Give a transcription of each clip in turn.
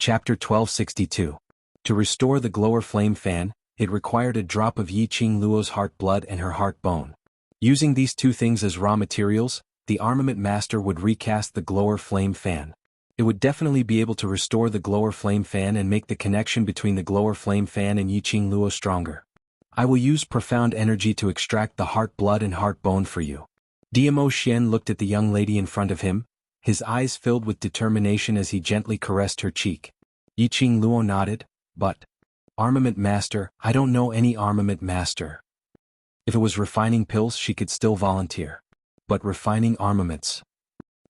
Chapter 1262. To restore the glower flame fan, it required a drop of Yi Qing Luo's heart blood and her heart bone. Using these two things as raw materials, the armament master would recast the glower flame fan. It would definitely be able to restore the glower flame fan and make the connection between the glower flame fan and Yi Qing Luo stronger. I will use profound energy to extract the heart blood and heart bone for you. Diamo Xian looked at the young lady in front of him, his eyes filled with determination as he gently caressed her cheek. Yi Qing Luo nodded, but, armament master, I don't know any armament master. If it was refining pills she could still volunteer. But refining armaments.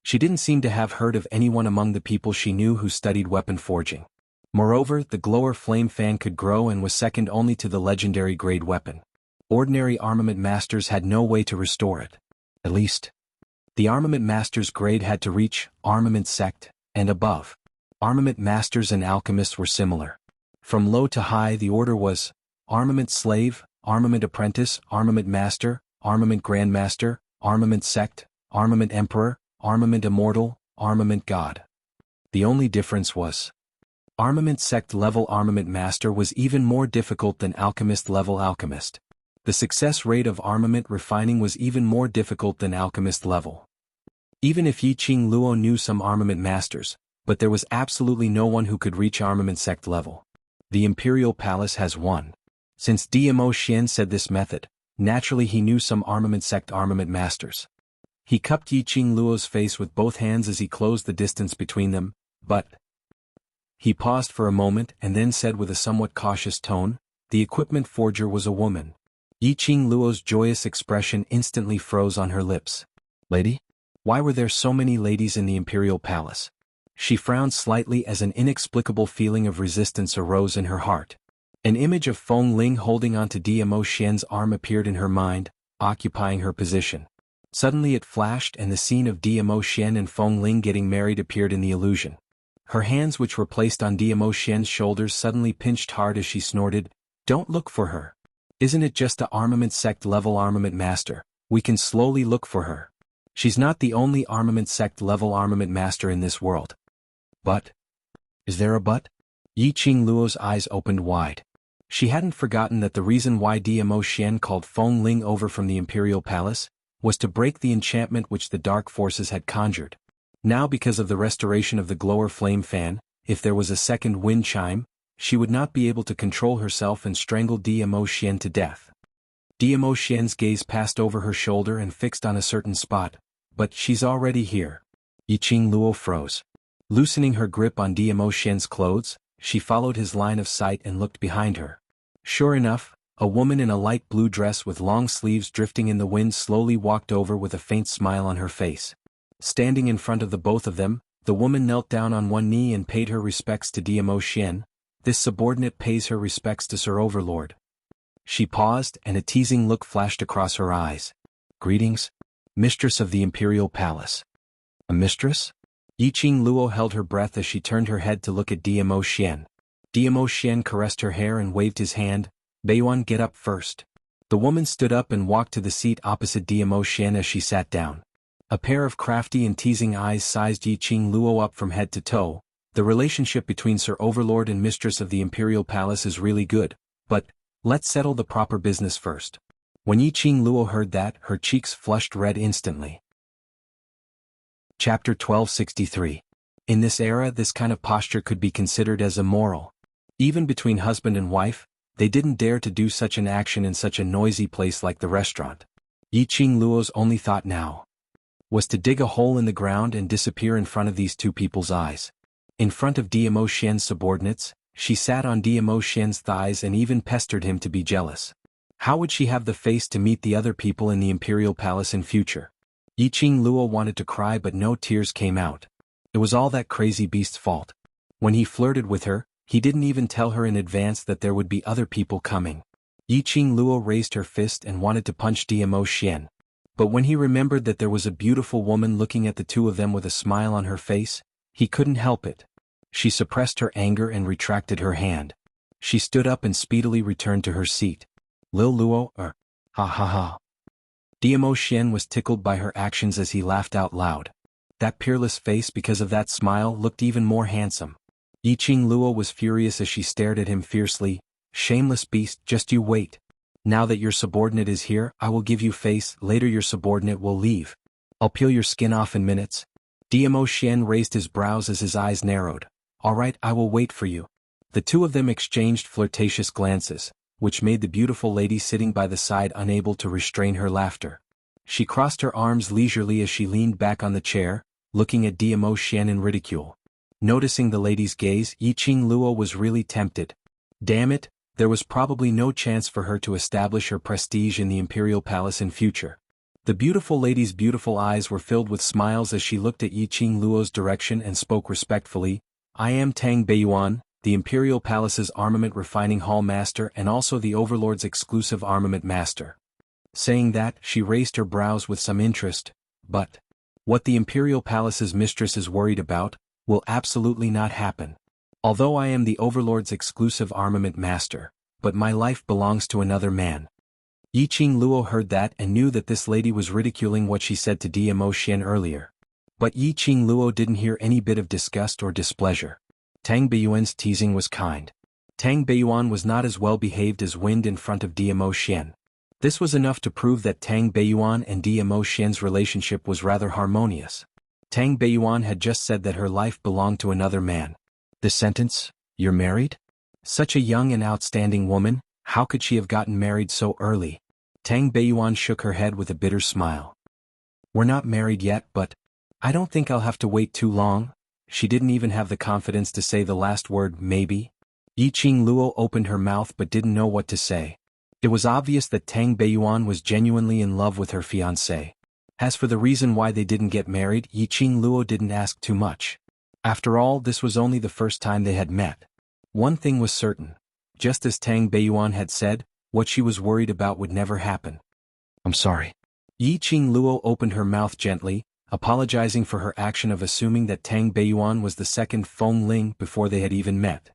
She didn't seem to have heard of anyone among the people she knew who studied weapon forging. Moreover, the glower flame fan could grow and was second only to the legendary grade weapon. Ordinary armament masters had no way to restore it. At least, the armament master's grade had to reach armament sect and above. Armament masters and alchemists were similar. From low to high the order was armament slave, armament apprentice, armament master, armament grandmaster, armament sect, armament emperor, armament immortal, armament god. The only difference was armament sect level armament master was even more difficult than alchemist level alchemist. The success rate of armament refining was even more difficult than alchemist level. Even if Yi Qing Luo knew some armament masters, but there was absolutely no one who could reach armament sect level. The Imperial Palace has one. Since Diamo Xian said this method, naturally he knew some armament sect armament masters. He cupped Yi Qing Luo's face with both hands as he closed the distance between them, but... He paused for a moment and then said with a somewhat cautious tone, the equipment forger was a woman. Yi Qing Luo's joyous expression instantly froze on her lips. Lady? Why were there so many ladies in the Imperial Palace? She frowned slightly as an inexplicable feeling of resistance arose in her heart. An image of Feng Ling holding onto Diamo Xian's arm appeared in her mind, occupying her position. Suddenly it flashed and the scene of Diamo Xian and Feng Ling getting married appeared in the illusion. Her hands which were placed on Diamo Xian's shoulders suddenly pinched hard as she snorted, "Don't look for her. Isn't it just a armament sect level armament master? We can slowly look for her. She's not the only armament sect level armament master in this world." But? Is there a but? Yi Qing Luo's eyes opened wide. She hadn't forgotten that the reason why Diamo Xian called Feng Ling over from the Imperial Palace was to break the enchantment which the dark forces had conjured. Now because of the restoration of the glower flame fan, if there was a second wind chime, she would not be able to control herself and strangle Diamo Xian to death. Diamo Xian's gaze passed over her shoulder and fixed on a certain spot, but she's already here. Yi Qing Luo froze. Loosening her grip on Diamo Xian's clothes, she followed his line of sight and looked behind her. Sure enough, a woman in a light blue dress with long sleeves drifting in the wind slowly walked over with a faint smile on her face. Standing in front of the both of them, the woman knelt down on one knee and paid her respects to Diamo Xian. This subordinate pays her respects to Sir Overlord. She paused and a teasing look flashed across her eyes. Greetings, mistress of the Imperial Palace. A mistress? Yi Qing Luo held her breath as she turned her head to look at Diamo Xian. Diamo Xian caressed her hair and waved his hand. Beiyuan, get up first. The woman stood up and walked to the seat opposite Diamo Xian as she sat down. A pair of crafty and teasing eyes sized Yi Qing Luo up from head to toe. The relationship between Sir Overlord and Mistress of the Imperial Palace is really good, but let's settle the proper business first. When Yi Qing Luo heard that, her cheeks flushed red instantly. Chapter 1263. In this era, this kind of posture could be considered as immoral. Even between husband and wife, they didn't dare to do such an action in such a noisy place like the restaurant. Yi Qing Luo's only thought now was to dig a hole in the ground and disappear in front of these two people's eyes. In front of Diamo Xian's subordinates, she sat on Diamo Xian's thighs and even pestered him to be jealous. How would she have the face to meet the other people in the Imperial Palace in future? Yi Qing Luo wanted to cry but no tears came out. It was all that crazy beast's fault. When he flirted with her, he didn't even tell her in advance that there would be other people coming. Yi Qing Luo raised her fist and wanted to punch Diamo Xian. But when he remembered that there was a beautiful woman looking at the two of them with a smile on her face, he couldn't help it. She suppressed her anger and retracted her hand. She stood up and speedily returned to her seat. Lil Luo, ha ha ha. Diamo Xian was tickled by her actions as he laughed out loud. That peerless face because of that smile looked even more handsome. Yiqing Luo was furious as she stared at him fiercely. Shameless beast, just you wait. Now that your subordinate is here, I will give you face, later your subordinate will leave. I'll peel your skin off in minutes. Dmo Xian raised his brows as his eyes narrowed. All right, I will wait for you. The two of them exchanged flirtatious glances, which made the beautiful lady sitting by the side unable to restrain her laughter. She crossed her arms leisurely as she leaned back on the chair, looking at Dmo Xian in ridicule. Noticing the lady's gaze, Yiqing Luo was really tempted. Damn it, there was probably no chance for her to establish her prestige in the imperial palace in future. The beautiful lady's beautiful eyes were filled with smiles as she looked at Yiqing Luo's direction and spoke respectfully. I am Tang Beiyuan, the imperial palace's armament refining hall master and also the overlord's exclusive armament master. Saying that, she raised her brows with some interest. But what the imperial palace's mistress is worried about will absolutely not happen. Although I am the overlord's exclusive armament master, but my life belongs to another man. Yiqing Luo heard that and knew that this lady was ridiculing what she said to Dmo Xian earlier. But Yiqing Luo didn't hear any bit of disgust or displeasure. Tang Beiyuan's teasing was kind. Tang Beiyuan was not as well behaved as Wind in front of Dmo Xian. This was enough to prove that Tang Beiyuan and Dmo Xian's relationship was rather harmonious. Tang Beiyuan had just said that her life belonged to another man. The sentence, "You're married?" Such a young and outstanding woman, how could she have gotten married so early? Tang Beiyuan shook her head with a bitter smile. We're not married yet, but I don't think I'll have to wait too long. She didn't even have the confidence to say the last word, maybe. Yiqing Luo opened her mouth but didn't know what to say. It was obvious that Tang Beiyuan was genuinely in love with her fiancé. As for the reason why they didn't get married, Yiqing Luo didn't ask too much. After all, this was only the first time they had met. One thing was certain. Just as Tang Beiyuan had said, what she was worried about would never happen. I'm sorry. Yiqing Luo opened her mouth gently, apologizing for her action of assuming that Tang Beiyuan was the second Feng Ling before they had even met.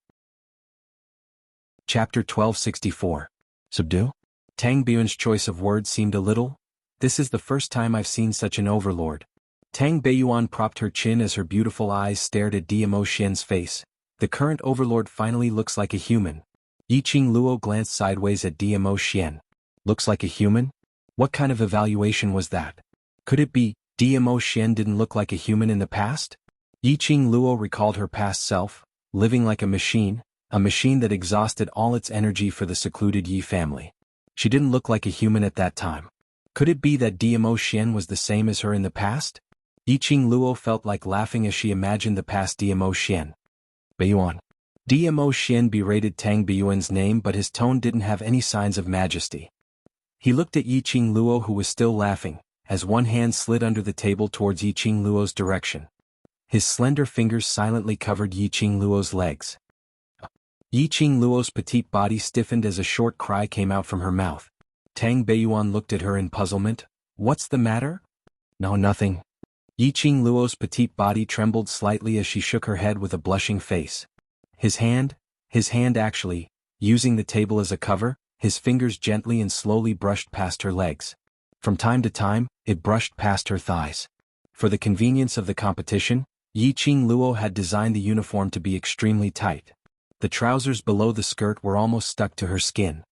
Chapter 1264. Subdue? Tang Beiyuan's choice of words seemed a little. This is the first time I've seen such an overlord. Tang Beiyuan propped her chin as her beautiful eyes stared at Dmo Xian's face. The current overlord finally looks like a human. Yiqing Luo glanced sideways at Dmo Xian. Looks like a human? What kind of evaluation was that? Could it be Dmo Xian didn't look like a human in the past? Yiqing Luo recalled her past self, living like a machine that exhausted all its energy for the secluded Yi family. She didn't look like a human at that time. Could it be that Dmo Xian was the same as her in the past? Yiqing Luo felt like laughing as she imagined the past Dmo Xian. Beiyuan. Dmo Xian berated Tang Beiyuan's name, but his tone didn't have any signs of majesty. He looked at Yiqing Luo, who was still laughing, as one hand slid under the table towards Yiqing Luo's direction. His slender fingers silently covered Yiqing Luo's legs. Yiqing Luo's petite body stiffened as a short cry came out from her mouth. Tang Beiyuan looked at her in puzzlement. What's the matter? No, nothing. Yiqing Luo's petite body trembled slightly as she shook her head with a blushing face. His hand actually, using the table as a cover, his fingers gently and slowly brushed past her legs. From time to time, it brushed past her thighs. For the convenience of the competition, Yiqing Luo had designed the uniform to be extremely tight. The trousers below the skirt were almost stuck to her skin.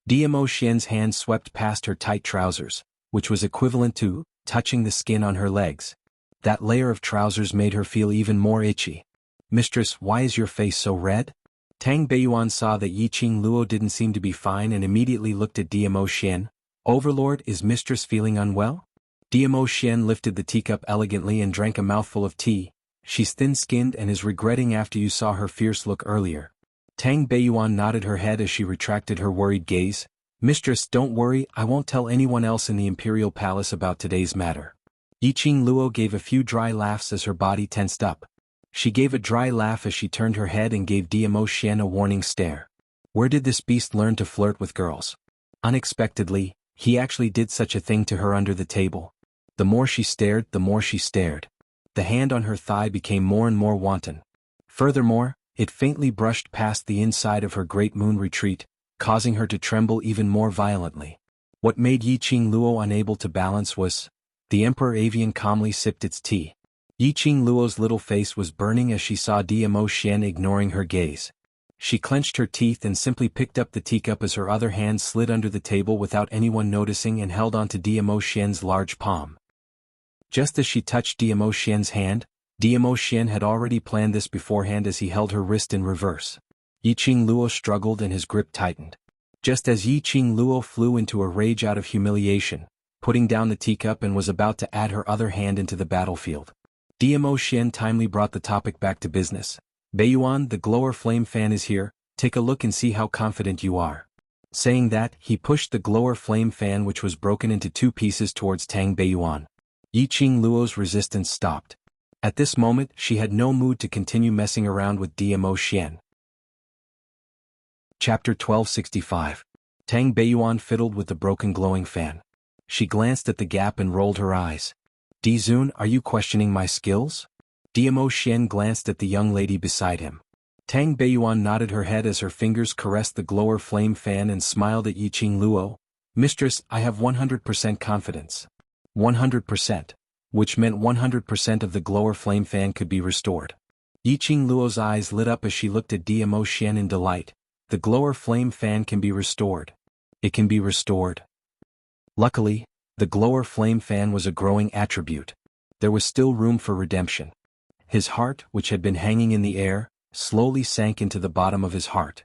Dmo Xian's hand swept past her tight trousers, which was equivalent to touching the skin on her legs. That layer of trousers made her feel even more itchy. Mistress, why is your face so red? Tang Beiyuan saw that Yiqing Luo didn't seem to be fine and immediately looked at Dmo Xian. Overlord, is mistress feeling unwell? Dmo Xian lifted the teacup elegantly and drank a mouthful of tea. She's thin-skinned and is regretting after you saw her fierce look earlier. Tang Beiyuan nodded her head as she retracted her worried gaze. Mistress, don't worry, I won't tell anyone else in the imperial palace about today's matter. Yiqing Luo gave a few dry laughs as her body tensed up. She gave a dry laugh as she turned her head and gave Dmo Xian a warning stare. Where did this beast learn to flirt with girls? Unexpectedly, he actually did such a thing to her under the table. The more she stared, the more she stared. The hand on her thigh became more and more wanton. Furthermore, it faintly brushed past the inside of her great moon retreat, causing her to tremble even more violently. What made Yiqing Luo unable to balance was, the Emperor Avian calmly sipped its tea. Yiqing Luo's little face was burning as she saw Dmo Xian ignoring her gaze. She clenched her teeth and simply picked up the teacup as her other hand slid under the table without anyone noticing and held onto Dmo Xian's large palm. Just as she touched Dmo Xian's hand, Dmo Xian had already planned this beforehand as he held her wrist in reverse. Yiqing Luo struggled and his grip tightened. Just as Yiqing Luo flew into a rage out of humiliation, putting down the teacup and was about to add her other hand into the battlefield, Dmo Xian timely brought the topic back to business. Beiyuan, the glower flame fan is here, take a look and see how confident you are. Saying that, he pushed the glower flame fan which was broken into 2 pieces towards Tang Beiyuan. Yiqing Luo's resistance stopped. At this moment, she had no mood to continue messing around with Dmo Xian. Chapter 1265. Tang Beiyuan fiddled with the broken glowing fan. She glanced at the gap and rolled her eyes. Dizun, are you questioning my skills? Dmo Xian glanced at the young lady beside him. Tang Beiyuan nodded her head as her fingers caressed the glower flame fan and smiled at Yiqing Luo. Mistress, I have 100% confidence. 100%. Which meant 100% of the glower flame fan could be restored. Yiqing Luo's eyes lit up as she looked at Dmo Xian in delight. The glower flame fan can be restored. It can be restored. Luckily, the glower flame fan was a growing attribute. There was still room for redemption. His heart, which had been hanging in the air, slowly sank into the bottom of his heart.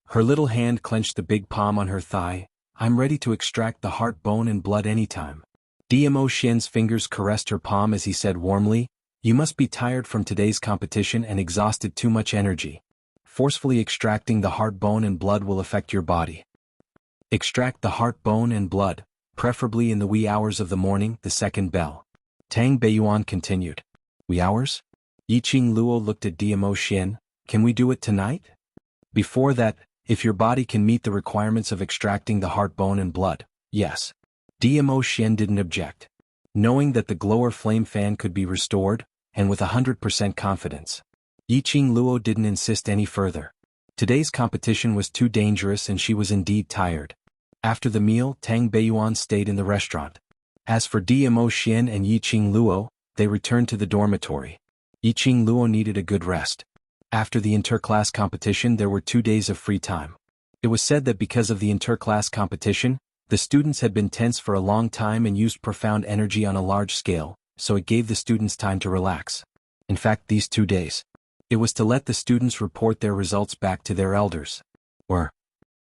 Her little hand clenched the big palm on her thigh. I'm ready to extract the heart bone and blood anytime. Dmo Xian's fingers caressed her palm as he said warmly, you must be tired from today's competition and exhausted too much energy. Forcefully extracting the heart bone and blood will affect your body. Extract the heart bone and blood, preferably in the wee hours of the morning, the second bell. Tang Beiyuan continued. Wee hours? Yiqing Luo looked at Dmo Xian, can we do it tonight? Before that, if your body can meet the requirements of extracting the heart bone and blood, yes. Dmo Xian didn't object. Knowing that the glower flame fan could be restored, and with 100% confidence, Yiqing Luo didn't insist any further. Today's competition was too dangerous and she was indeed tired. After the meal, Tang Beiyuan stayed in the restaurant. As for Dmo Xian and Yiqing Luo, they returned to the dormitory. Yiqing Luo needed a good rest. After the interclass competition there were 2 days of free time. It was said that because of the interclass competition, the students had been tense for a long time and used profound energy on a large scale, so it gave the students time to relax. In fact, these 2 days, it was to let the students report their results back to their elders. Or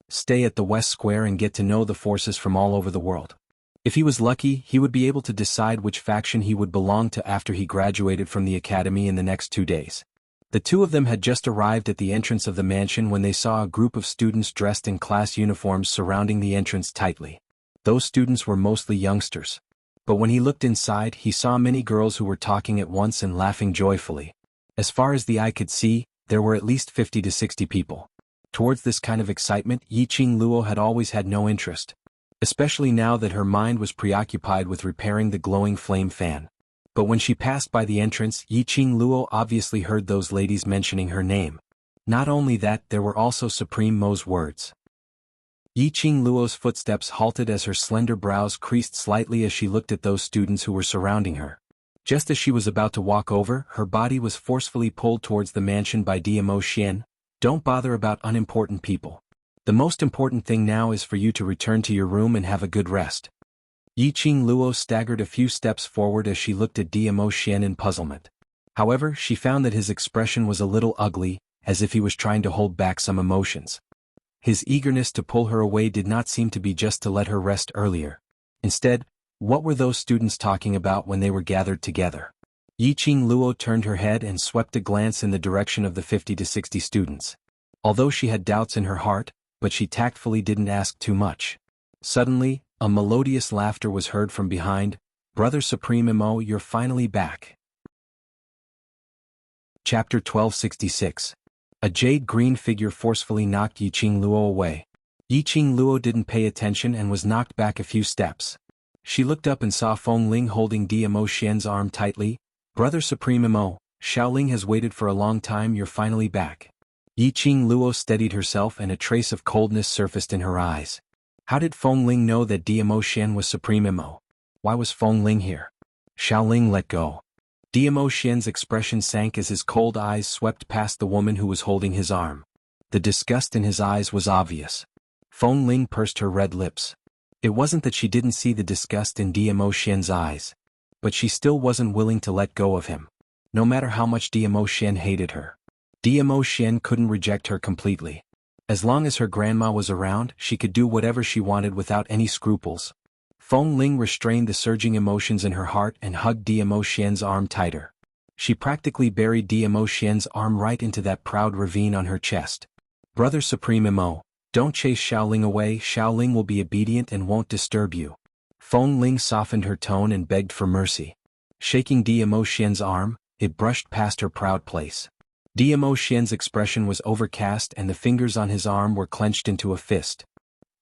stay at the West Square and get to know the forces from all over the world. If he was lucky, he would be able to decide which faction he would belong to after he graduated from the academy in the next 2 days. The 2 of them had just arrived at the entrance of the mansion when they saw a group of students dressed in class uniforms surrounding the entrance tightly. Those students were mostly youngsters. But when he looked inside, he saw many girls who were talking at once and laughing joyfully. As far as the eye could see, there were at least 50 to 60 people. Towards this kind of excitement, Yiqing Luo had always had no interest, especially now that her mind was preoccupied with repairing the glowing flame fan. But when she passed by the entrance, Yiqing Luo obviously heard those ladies mentioning her name. Not only that, there were also Supreme Mo's words. Yiqing Luo's footsteps halted as her slender brows creased slightly as she looked at those students who were surrounding her. Just as she was about to walk over, her body was forcefully pulled towards the mansion by Dmo Xian. Don't bother about unimportant people. The most important thing now is for you to return to your room and have a good rest. Yiqing Luo staggered a few steps forward as she looked at Dmo Xian in puzzlement. However, she found that his expression was a little ugly, as if he was trying to hold back some emotions. His eagerness to pull her away did not seem to be just to let her rest earlier. Instead, what were those students talking about when they were gathered together? Yiqing Luo turned her head and swept a glance in the direction of the 50 to 60 students. Although she had doubts in her heart, but she tactfully didn't ask too much. Suddenly, a melodious laughter was heard from behind. Brother Supreme Mo, you're finally back. Chapter 1266. A jade-green figure forcefully knocked Yiqing Luo away. Yiqing Luo didn't pay attention and was knocked back a few steps. She looked up and saw Feng Ling holding Dmo Xian's arm tightly. Brother Supreme Mo, Xiaoling has waited for a long time, you're finally back. Yiqing Luo steadied herself and a trace of coldness surfaced in her eyes. How did Feng Ling know that Dmo Xian was Supreme Mo? Why was Feng Ling here? Xiaoling let go. Diamo Xian's expression sank as his cold eyes swept past the woman who was holding his arm. The disgust in his eyes was obvious. Feng Ling pursed her red lips. It wasn't that she didn't see the disgust in Diamo Xian's eyes, but she still wasn't willing to let go of him. No matter how much Diamo Xian hated her, Diamo Xian couldn't reject her completely. As long as her grandma was around, she could do whatever she wanted without any scruples. Feng Ling restrained the surging emotions in her heart and hugged Diamo Xian's arm tighter. She practically buried Diamo Xian's arm right into that proud ravine on her chest. Brother Supreme Imo, don't chase Xiaoling away. Xiaoling will be obedient and won't disturb you. Feng Ling softened her tone and begged for mercy. Shaking Diamo Xian's arm, it brushed past her proud place. Diamo Xian's expression was overcast and the fingers on his arm were clenched into a fist.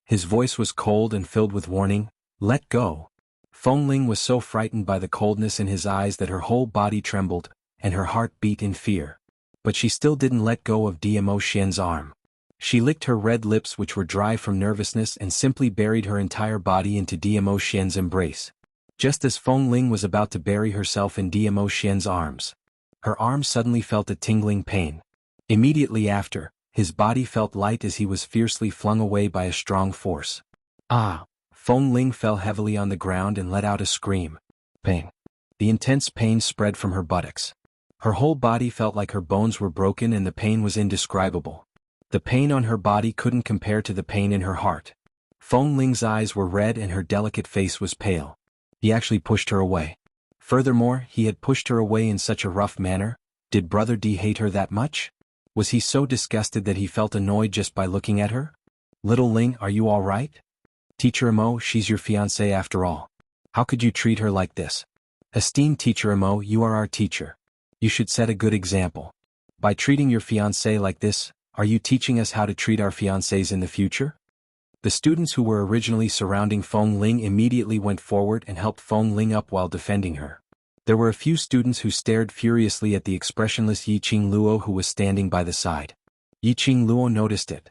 His voice was cold and filled with warning. Let go. Feng Ling was so frightened by the coldness in his eyes that her whole body trembled, and her heart beat in fear. But she still didn't let go of Diamo Xian's arm. She licked her red lips which were dry from nervousness and simply buried her entire body into Diamo Xian's embrace. Just as Feng Ling was about to bury herself in Diamo Xian's arms, her arm suddenly felt a tingling pain. Immediately after, his body felt light as he was fiercely flung away by a strong force. Ah! Feng Ling fell heavily on the ground and let out a scream. Pain. The intense pain spread from her buttocks. Her whole body felt like her bones were broken and the pain was indescribable. The pain on her body couldn't compare to the pain in her heart. Feng Ling's eyes were red and her delicate face was pale. He actually pushed her away. Furthermore, he had pushed her away in such a rough manner. Did Brother D hate her that much? Was he so disgusted that he felt annoyed just by looking at her? Little Ling, are you all right? Teacher Imo, she's your fiancée after all. How could you treat her like this? Esteemed Teacher Imo, you are our teacher. You should set a good example. By treating your fiancée like this, are you teaching us how to treat our fiancés in the future? The students who were originally surrounding Feng Ling immediately went forward and helped Feng Ling up while defending her. There were a few students who stared furiously at the expressionless Yiqing Luo who was standing by the side. Yiqing Luo noticed it.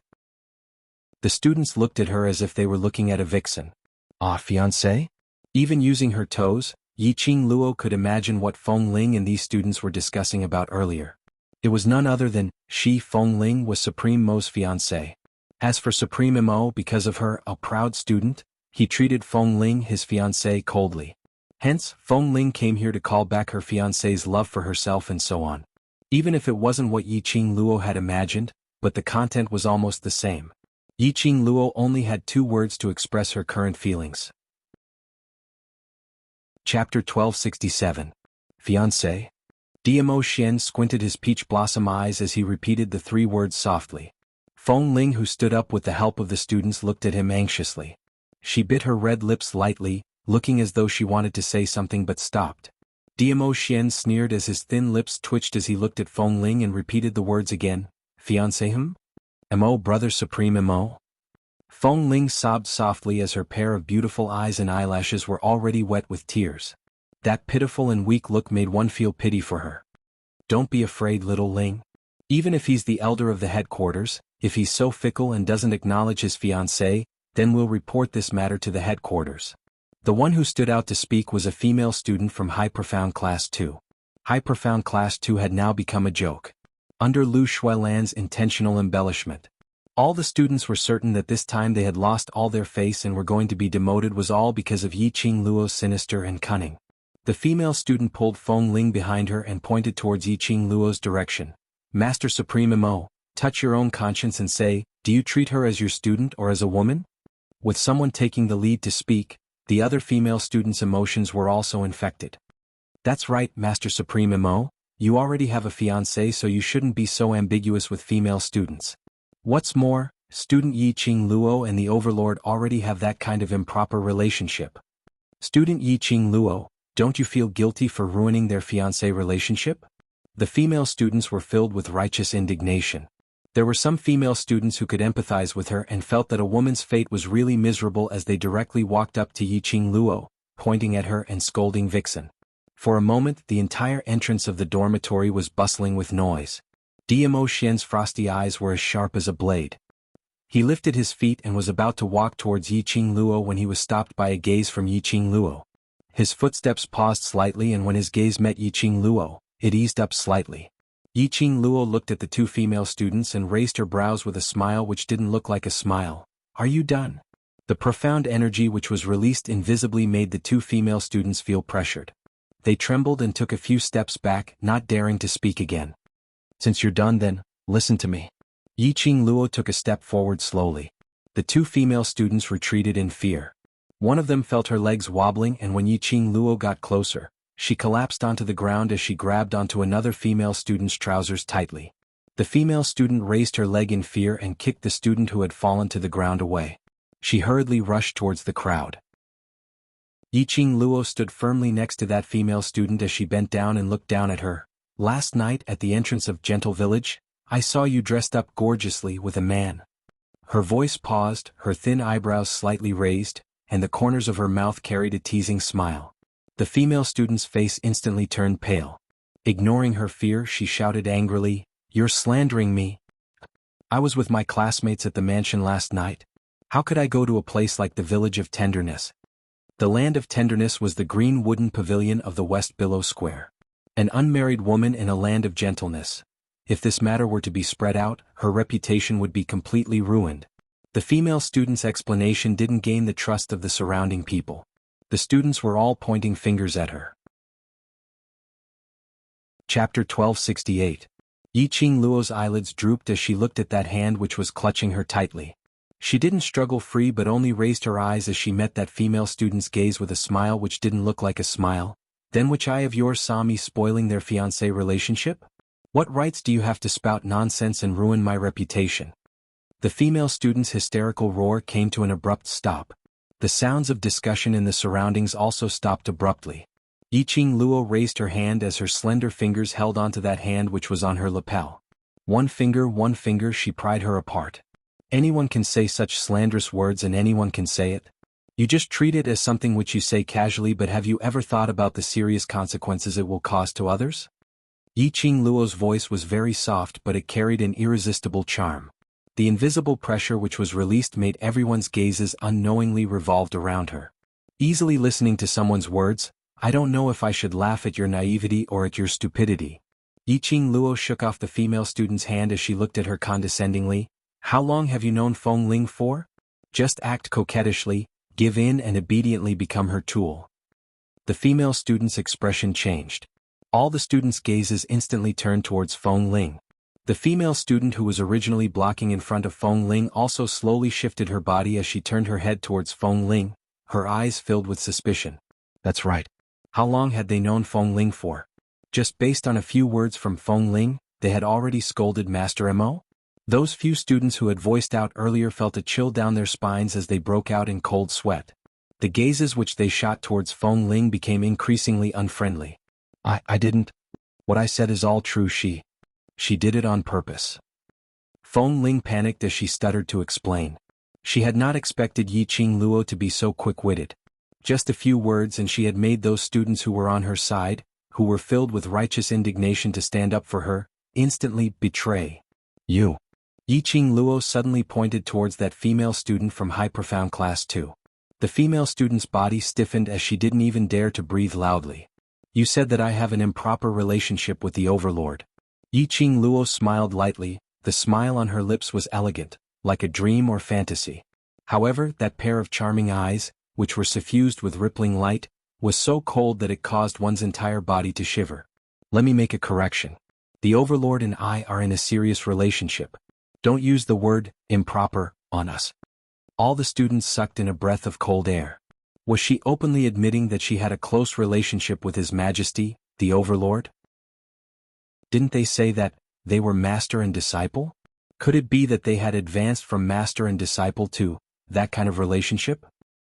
The students looked at her as if they were looking at a vixen. Ah, fiancé? Even using her toes, Yiqing Luo could imagine what Feng Ling and these students were discussing about earlier. It was none other than, Feng Ling was Supreme Mo's fiancé. As for Supreme Mo, because of her, a proud student, he treated Feng Ling, his fiancé, coldly. Hence, Feng Ling came here to call back her fiancé's love for herself and so on. Even if it wasn't what Yiqing Luo had imagined, but the content was almost the same. Yiqing Luo only had 2 words to express her current feelings. Chapter 1267. Fiancé? Diamo Xian squinted his peach blossom eyes as he repeated the 3 words softly. Feng Ling, who stood up with the help of the students, looked at him anxiously. She bit her red lips lightly, looking as though she wanted to say something but stopped. Diamo Xian sneered as his thin lips twitched as he looked at Feng Ling and repeated the words again. Fiancé him? Mo, Brother Supreme Mo? Feng Ling sobbed softly as her pair of beautiful eyes and eyelashes were already wet with tears. That pitiful and weak look made one feel pity for her. Don't be afraid, little Ling. Even if he's the elder of the headquarters, if he's so fickle and doesn't acknowledge his fiancée, then we'll report this matter to the headquarters. The one who stood out to speak was a female student from High Profound Class 2. High Profound Class 2 had now become a joke. Under Lu Shuilan's intentional embellishment, all the students were certain that this time they had lost all their face and were going to be demoted was all because of Yiqing Luo's sinister and cunning. The female student pulled Feng Ling behind her and pointed towards Yiqing Luo's direction. Master Supreme Mo, touch your own conscience and say, do you treat her as your student or as a woman? With someone taking the lead to speak, the other female students' emotions were also infected. That's right, Master Supreme Mo. You already have a fiancé, so you shouldn't be so ambiguous with female students. What's more, student Yiqing Luo and the Overlord already have that kind of improper relationship. Student Yiqing Luo, don't you feel guilty for ruining their fiancé relationship? The female students were filled with righteous indignation. There were some female students who could empathize with her and felt that a woman's fate was really miserable as they directly walked up to Yiqing Luo, pointing at her and scolding Vixen. For a moment, the entire entrance of the dormitory was bustling with noise. Diamo Xian's frosty eyes were as sharp as a blade. He lifted his feet and was about to walk towards Yiqing Luo when he was stopped by a gaze from Yiqing Luo. His footsteps paused slightly, and when his gaze met Yiqing Luo, it eased up slightly. Yiqing Luo looked at the two female students and raised her brows with a smile which didn't look like a smile. Are you done? The profound energy which was released invisibly made the two female students feel pressured. They trembled and took a few steps back, not daring to speak again. Since you're done then, listen to me. Yiqing Luo took a step forward slowly. The two female students retreated in fear. One of them felt her legs wobbling, and when Yiqing Luo got closer, she collapsed onto the ground as she grabbed onto another female student's trousers tightly. The female student raised her leg in fear and kicked the student who had fallen to the ground away. She hurriedly rushed towards the crowd. Yiqing Luo stood firmly next to that female student as she bent down and looked down at her. Last night at the entrance of Gentle Village, I saw you dressed up gorgeously with a man. Her voice paused, her thin eyebrows slightly raised, and the corners of her mouth carried a teasing smile. The female student's face instantly turned pale. Ignoring her fear, she shouted angrily, "You're slandering me. I was with my classmates at the mansion last night. How could I go to a place like the Village of Tenderness?" The Land of Tenderness was the green wooden pavilion of the West Billow Square. An unmarried woman in a land of gentleness. If this matter were to be spread out, her reputation would be completely ruined. The female student's explanation didn't gain the trust of the surrounding people. The students were all pointing fingers at her. Chapter 1268. Yiqing Luo's eyelids drooped as she looked at that hand which was clutching her tightly. She didn't struggle free but only raised her eyes as she met that female student's gaze with a smile which didn't look like a smile. Then which eye of yours saw me spoiling their fiancé relationship? What rights do you have to spout nonsense and ruin my reputation? The female student's hysterical roar came to an abrupt stop. The sounds of discussion in the surroundings also stopped abruptly. Yiqing Luo raised her hand as her slender fingers held onto that hand which was on her lapel. One finger, she pried her apart. Anyone can say such slanderous words and anyone can say it. You just treat it as something which you say casually, but have you ever thought about the serious consequences it will cause to others? Yiqing Luo's voice was very soft, but it carried an irresistible charm. The invisible pressure which was released made everyone's gazes unknowingly revolved around her. Easily listening to someone's words, I don't know if I should laugh at your naivety or at your stupidity. Yiqing Luo shook off the female student's hand as she looked at her condescendingly. How long have you known Feng Ling for? Just act coquettishly, give in and obediently become her tool. The female student's expression changed. All the students' gazes instantly turned towards Feng Ling. The female student who was originally blocking in front of Feng Ling also slowly shifted her body as she turned her head towards Feng Ling, her eyes filled with suspicion. That's right. How long had they known Feng Ling for? Just based on a few words from Feng Ling, they had already scolded Master Mo? Those few students who had voiced out earlier felt a chill down their spines as they broke out in cold sweat. The gazes which they shot towards Feng Ling became increasingly unfriendly. I didn't. What I said is all true. She did it on purpose. Feng Ling panicked as she stuttered to explain. She had not expected Yiqing Luo to be so quick-witted. Just a few words and she had made those students who were on her side, who were filled with righteous indignation to stand up for her, instantly betray. You. Yiqing Luo suddenly pointed towards that female student from High Profound Class 2. The female student's body stiffened as she didn't even dare to breathe loudly. You said that I have an improper relationship with the Overlord. Yiqing Luo smiled lightly. The smile on her lips was elegant, like a dream or fantasy. However, that pair of charming eyes, which were suffused with rippling light, was so cold that it caused one's entire body to shiver. Let me make a correction. The Overlord and I are in a serious relationship. Don't use the word improper on us. All the students sucked in a breath of cold air. Was she openly admitting that she had a close relationship with His Majesty, the Overlord? Didn't they say that they were master and disciple? Could it be that they had advanced from master and disciple to that kind of relationship?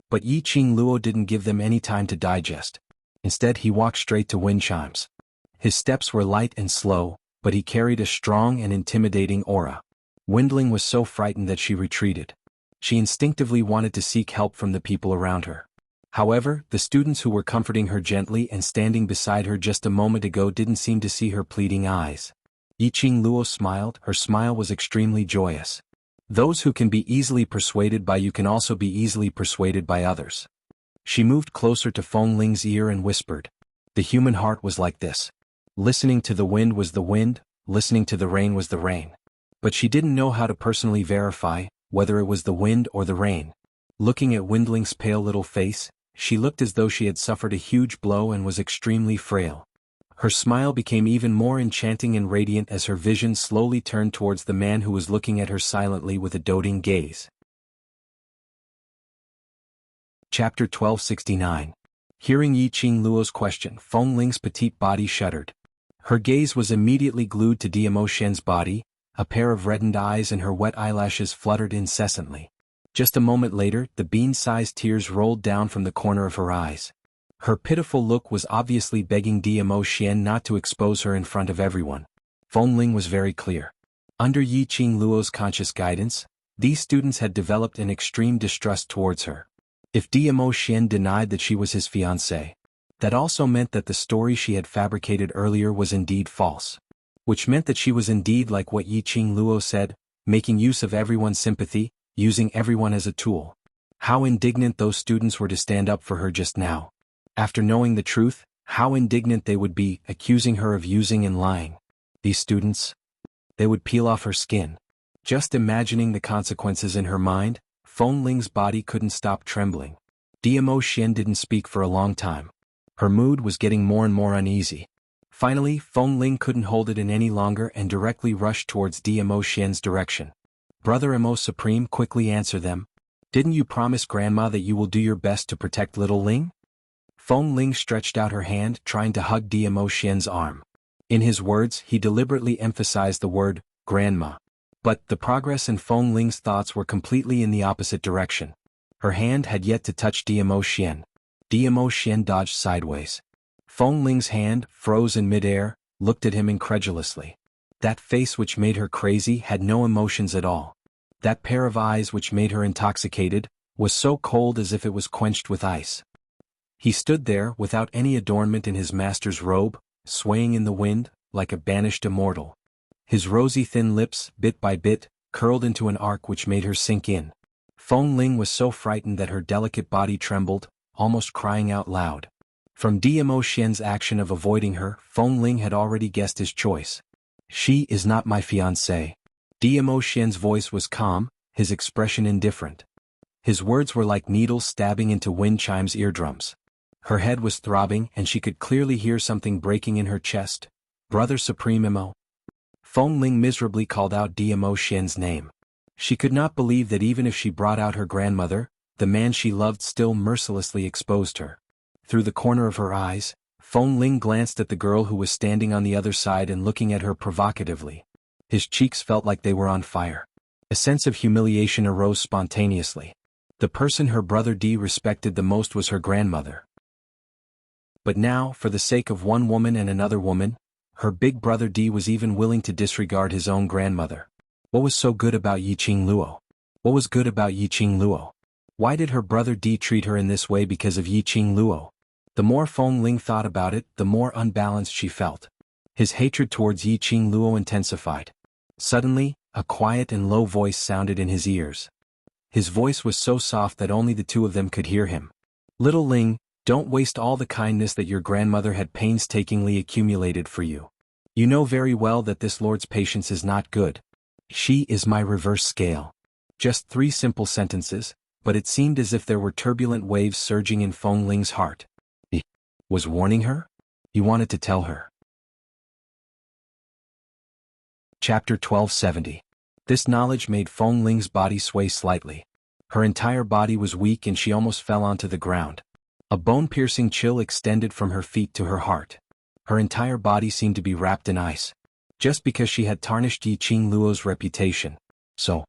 But Yiqing Luo didn't give them any time to digest. Instead, he walked straight to wind chimes. His steps were light and slow, but he carried a strong and intimidating aura. Windling was so frightened that she retreated. She instinctively wanted to seek help from the people around her. However, the students who were comforting her gently and standing beside her just a moment ago didn't seem to see her pleading eyes. Yiqing Luo smiled. Her smile was extremely joyous. Those who can be easily persuaded by you can also be easily persuaded by others. She moved closer to Feng Ling's ear and whispered. The human heart was like this. Listening to the wind was the wind, listening to the rain was the rain. But she didn't know how to personally verify whether it was the wind or the rain. Looking at Windling's pale little face, she looked as though she had suffered a huge blow and was extremely frail. Her smile became even more enchanting and radiant as her vision slowly turned towards the man who was looking at her silently with a doting gaze. Chapter 1269. Hearing Yiqing Luo's question, Feng Ling's petite body shuddered. Her gaze was immediately glued to Diamo Shen's body, a pair of reddened eyes and her wet eyelashes fluttered incessantly. Just a moment later, the bean-sized tears rolled down from the corner of her eyes. Her pitiful look was obviously begging Diamo Shen not to expose her in front of everyone. Feng Ling was very clear. Under Yiqing Luo's conscious guidance, these students had developed an extreme distrust towards her. If Diamo Shen denied that she was his fiancée, that also meant that the story she had fabricated earlier was indeed false. Which meant that she was indeed like what Yiqing Luo said, making use of everyone's sympathy, using everyone as a tool. How indignant those students were to stand up for her just now. After knowing the truth, how indignant they would be, accusing her of using and lying. These students? They would peel off her skin. Just imagining the consequences in her mind, Feng Ling's body couldn't stop trembling. Diamo Shen didn't speak for a long time. Her mood was getting more and more uneasy. Finally, Feng Ling couldn't hold it in any longer and directly rushed towards Diamo Shen's direction. Brother Emo Supreme, quickly answer them. Didn't you promise Grandma that you will do your best to protect little Ling? Feng Ling stretched out her hand, trying to hug Diamo Shen's arm. In his words, he deliberately emphasized the word, Grandma. But the progress in Feng Ling's thoughts were completely in the opposite direction. Her hand had yet to touch Diamo Shen. Diamo Shen dodged sideways. Feng Ling's hand, froze in midair, looked at him incredulously. That face which made her crazy had no emotions at all. That pair of eyes which made her intoxicated, was so cold as if it was quenched with ice. He stood there without any adornment in his master's robe, swaying in the wind, like a banished immortal. His rosy thin lips, bit by bit, curled into an arc which made her sink in. Feng Ling was so frightened that her delicate body trembled, almost crying out loud. From Diamo Shen's action of avoiding her, Feng Ling had already guessed his choice. She is not my fiancée. Diamo Shen's voice was calm, his expression indifferent. His words were like needles stabbing into wind chimes' eardrums. Her head was throbbing and she could clearly hear something breaking in her chest. Brother Supreme Emo. Feng Ling miserably called out Diamo Shen's name. She could not believe that even if she brought out her grandmother, the man she loved still mercilessly exposed her. Through the corner of her eyes, Feng Ling glanced at the girl who was standing on the other side and looking at her provocatively. His cheeks felt like they were on fire. A sense of humiliation arose spontaneously. The person her brother D respected the most was her grandmother. But now, for the sake of one woman and another woman, her big brother D was even willing to disregard his own grandmother. What was so good about Yiqing Luo? What was good about Yiqing Luo? Why did her brother D treat her in this way because of Yiqing Luo? The more Feng Ling thought about it, the more unbalanced she felt. His hatred towards Yiqing Luo intensified. Suddenly, a quiet and low voice sounded in his ears. His voice was so soft that only the two of them could hear him. Little Ling, don't waste all the kindness that your grandmother had painstakingly accumulated for you. You know very well that this lord's patience is not good. She is my reverse scale. Just 3 simple sentences, but it seemed as if there were turbulent waves surging in Feng Ling's heart. He was warning her? He wanted to tell her. Chapter 1270. This knowledge made Feng Ling's body sway slightly. Her entire body was weak and she almost fell onto the ground. A bone-piercing chill extended from her feet to her heart. Her entire body seemed to be wrapped in ice. Just because she had tarnished Yiqing Luo's reputation. So,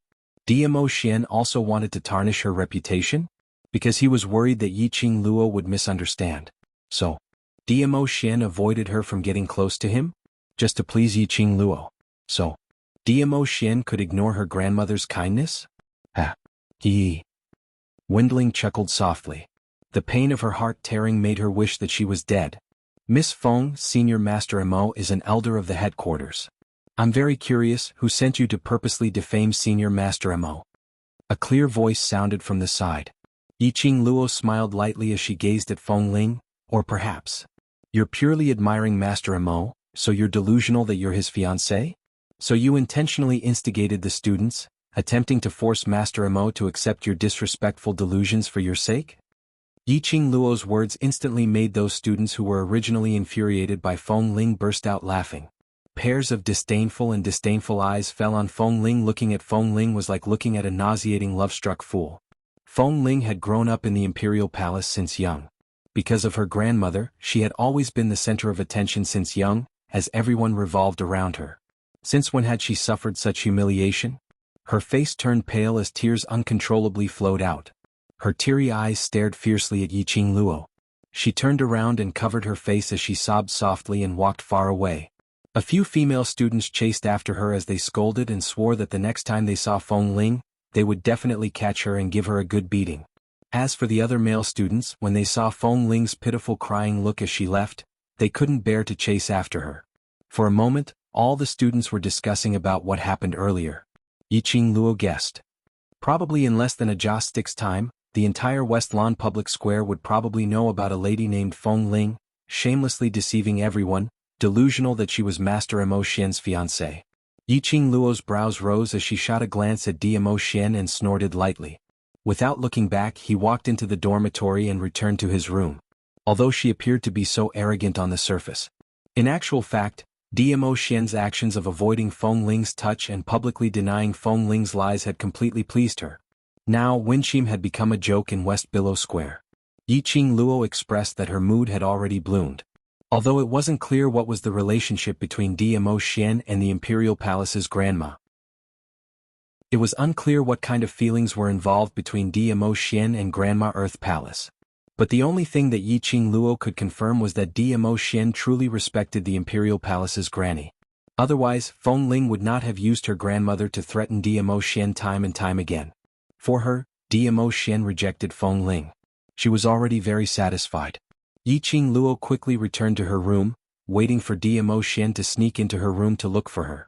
Diamo Shen also wanted to tarnish her reputation? Because he was worried that Yiqing Luo would misunderstand. So, Diamo Shen avoided her from getting close to him? Just to please Yiqing Luo. So, Diamo Shen could ignore her grandmother's kindness? He. Windling chuckled softly. The pain of her heart tearing made her wish that she was dead. Miss Feng, Senior Master Emo, is an elder of the headquarters. I'm very curious, who sent you to purposely defame Senior Master Emo? A clear voice sounded from the side. Yiqing Luo smiled lightly as she gazed at Feng Ling. Or perhaps, you're purely admiring Master Emo, so you're delusional that you're his fiancé? So you intentionally instigated the students, attempting to force Master Emo to accept your disrespectful delusions for your sake? Yiqing Luo's words instantly made those students who were originally infuriated by Feng Ling burst out laughing. Pairs of disdainful eyes fell on Feng Ling. Looking at Feng Ling was like looking at a nauseating love-struck fool. Feng Ling had grown up in the imperial palace since young. Because of her grandmother, she had always been the center of attention since young, as everyone revolved around her. Since when had she suffered such humiliation? Her face turned pale as tears uncontrollably flowed out. Her teary eyes stared fiercely at Yiqing Luo. She turned around and covered her face as she sobbed softly and walked far away. A few female students chased after her as they scolded and swore that the next time they saw Feng Ling, they would definitely catch her and give her a good beating. As for the other male students, when they saw Feng Ling's pitiful crying look as she left, they couldn't bear to chase after her. For a moment, all the students were discussing about what happened earlier. Yiqing Luo guessed. Probably in less than a joss stick's time, the entire West Lawn Public Square would probably know about a lady named Feng Ling, shamelessly deceiving everyone, delusional that she was Master Emo Xian's fiancé. Yiqing Luo's brows rose as she shot a glance at Emo Xian and snorted lightly. Without looking back, he walked into the dormitory and returned to his room. Although she appeared to be so arrogant on the surface, in actual fact, Emo Xian's actions of avoiding Feng Ling's touch and publicly denying Feng Ling's lies had completely pleased her. Now Winchim had become a joke in West Billow Square. Yiqing Luo expressed that her mood had already bloomed. Although it wasn't clear what was the relationship between Emo Xian and the Imperial Palace's grandma. It was unclear what kind of feelings were involved between Emo Xian and Grandma Earth Palace. But the only thing that Yiqing Luo could confirm was that Emo Xian truly respected the Imperial Palace's granny. Otherwise, Feng Ling would not have used her grandmother to threaten Emo Xian time and time again. For her, Emo Xian rejected Feng Ling. She was already very satisfied. Yiqing Luo quickly returned to her room, waiting for Emo Xian to sneak into her room to look for her.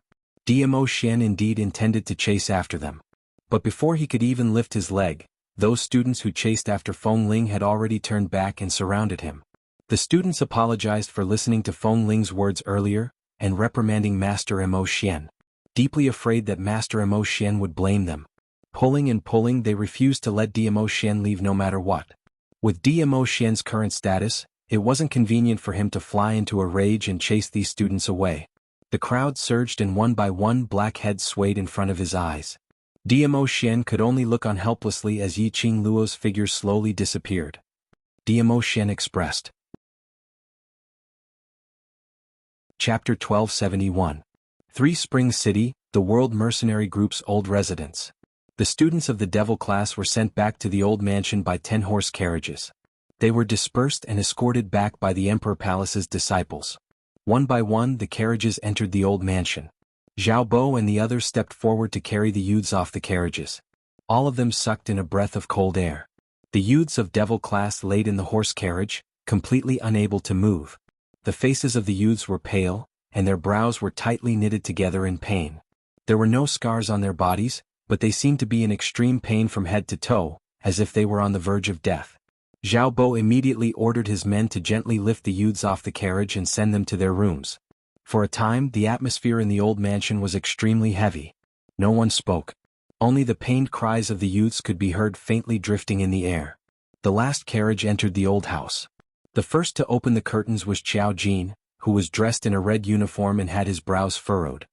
Emo Xian indeed intended to chase after them. But before he could even lift his leg, those students who chased after Feng Ling had already turned back and surrounded him. The students apologized for listening to Feng Ling's words earlier, and reprimanding Master Emo Xian. Deeply afraid that Master Emo Xian would blame them. Pulling and pulling, they refused to let Emo Xian leave no matter what. With Emo Xian's current status, it wasn't convenient for him to fly into a rage and chase these students away. The crowd surged and one by one black heads swayed in front of his eyes. Emo Xian could only look on helplessly as Yiqing Luo's figure slowly disappeared. Emo Xian expressed. Chapter 1271. Three Springs City, the World Mercenary Group's old residence. The students of the Devil class were sent back to the old mansion by 10 horse carriages. They were dispersed and escorted back by the Emperor Palace's disciples. One by one the carriages entered the old mansion. Xiao Bo and the others stepped forward to carry the youths off the carriages. All of them sucked in a breath of cold air. The youths of Devil class laid in the horse carriage, completely unable to move. The faces of the youths were pale, and their brows were tightly knitted together in pain. There were no scars on their bodies, but they seemed to be in extreme pain from head to toe, as if they were on the verge of death. Xiao Bo immediately ordered his men to gently lift the youths off the carriage and send them to their rooms. For a time, the atmosphere in the old mansion was extremely heavy. No one spoke. Only the pained cries of the youths could be heard faintly drifting in the air. The last carriage entered the old house. The first to open the curtains was Qiao Jin, who was dressed in a red uniform and had his brows furrowed.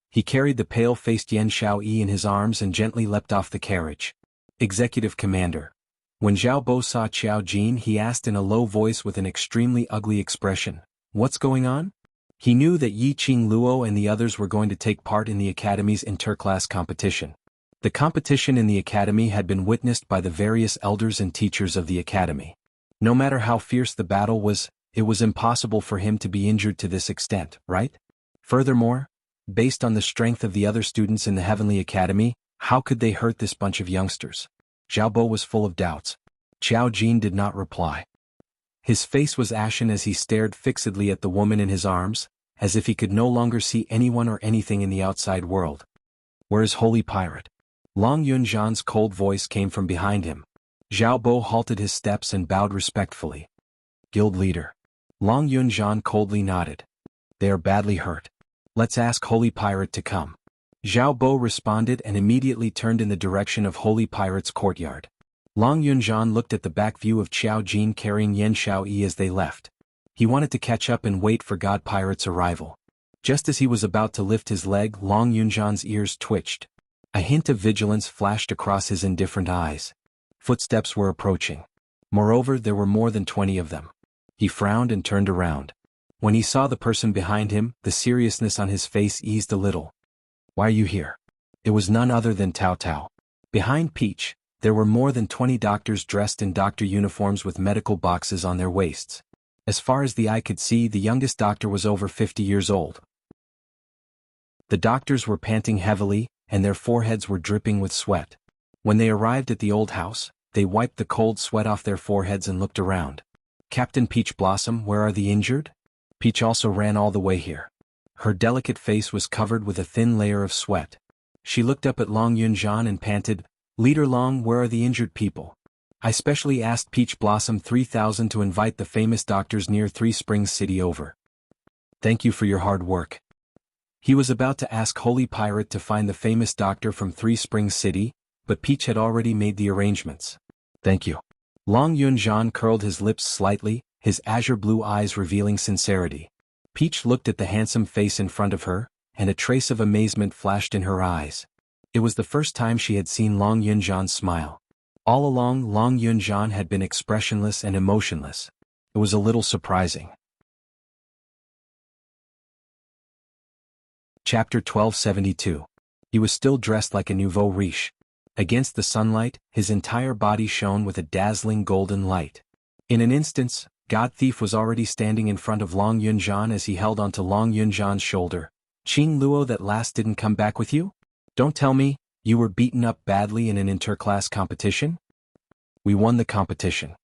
He carried the pale-faced Yan Xiaoyi in his arms and gently leapt off the carriage. Executive Commander. When Xiao Bo saw Qiao Jin, he asked in a low voice with an extremely ugly expression, "What's going on?" He knew that Yiqing Luo and the others were going to take part in the Academy's interclass competition. The competition in the Academy had been witnessed by the various elders and teachers of the Academy. No matter how fierce the battle was, it was impossible for him to be injured to this extent, right? Furthermore, based on the strength of the other students in the Heavenly Academy, how could they hurt this bunch of youngsters? Xiao Bo was full of doubts. Qiao Jin did not reply. His face was ashen as he stared fixedly at the woman in his arms, as if he could no longer see anyone or anything in the outside world. "Where is Holy Pirate?" Long Yunzhan's cold voice came from behind him. Xiao Bo halted his steps and bowed respectfully. Guild leader. Long Yunzhan coldly nodded. They are badly hurt. Let's ask Holy Pirate to come. Xiao Bo responded and immediately turned in the direction of Holy Pirate's courtyard. Long Yunzhan looked at the back view of Qiao Jin carrying Yan Xiaoyi as they left. He wanted to catch up and wait for God Pirate's arrival. Just as he was about to lift his leg, Long Yunzhan's ears twitched. A hint of vigilance flashed across his indifferent eyes. Footsteps were approaching. Moreover, there were more than 20 of them. He frowned and turned around. When he saw the person behind him, the seriousness on his face eased a little. Why are you here? It was none other than Tao Tao. Behind Peach, there were more than 20 doctors dressed in doctor uniforms with medical boxes on their waists. As far as the eye could see, the youngest doctor was over 50 years old. The doctors were panting heavily, and their foreheads were dripping with sweat. When they arrived at the old house, they wiped the cold sweat off their foreheads and looked around. Captain Peach Blossom, where are the injured? Peach also ran all the way here. Her delicate face was covered with a thin layer of sweat. She looked up at Long Yunzhan and panted, Leader Long, where are the injured people? I specially asked Peach Blossom 3000 to invite the famous doctors near Three Springs City over. Thank you for your hard work. He was about to ask Holy Pirate to find the famous doctor from Three Springs City, but Peach had already made the arrangements. Thank you. Long Yunzhan curled his lips slightly, his azure blue eyes revealing sincerity. Peach looked at the handsome face in front of her, and a trace of amazement flashed in her eyes. It was the first time she had seen Long Yunzhan smile. All along, Long Yunzhan had been expressionless and emotionless. It was a little surprising. Chapter 1272. He was still dressed like a nouveau riche. Against the sunlight, his entire body shone with a dazzling golden light. In an instant, God Thief was already standing in front of Long Yunzhan as he held onto Long Yunzhan's shoulder. Qing Luo, that last didn't come back with you? Don't tell me, you were beaten up badly in an interclass competition? We won the competition.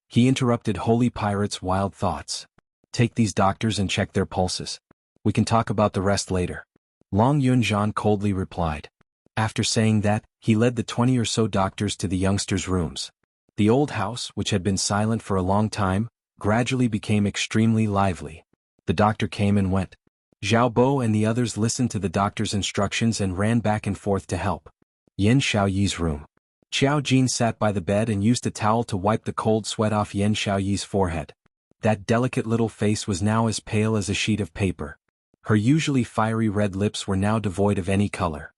He interrupted Holy Pirate's wild thoughts. Take these doctors and check their pulses. We can talk about the rest later. Long Yunzhan coldly replied. After saying that, he led the 20 or so doctors to the youngsters' rooms. The old house, which had been silent for a long time, gradually became extremely lively. The doctor came and went. Xiao Bo and the others listened to the doctor's instructions and ran back and forth to help. Yan Xiaoyi's room. Qiao Jin sat by the bed and used a towel to wipe the cold sweat off Yan Xiaoyi's forehead. That delicate little face was now as pale as a sheet of paper. Her usually fiery red lips were now devoid of any color.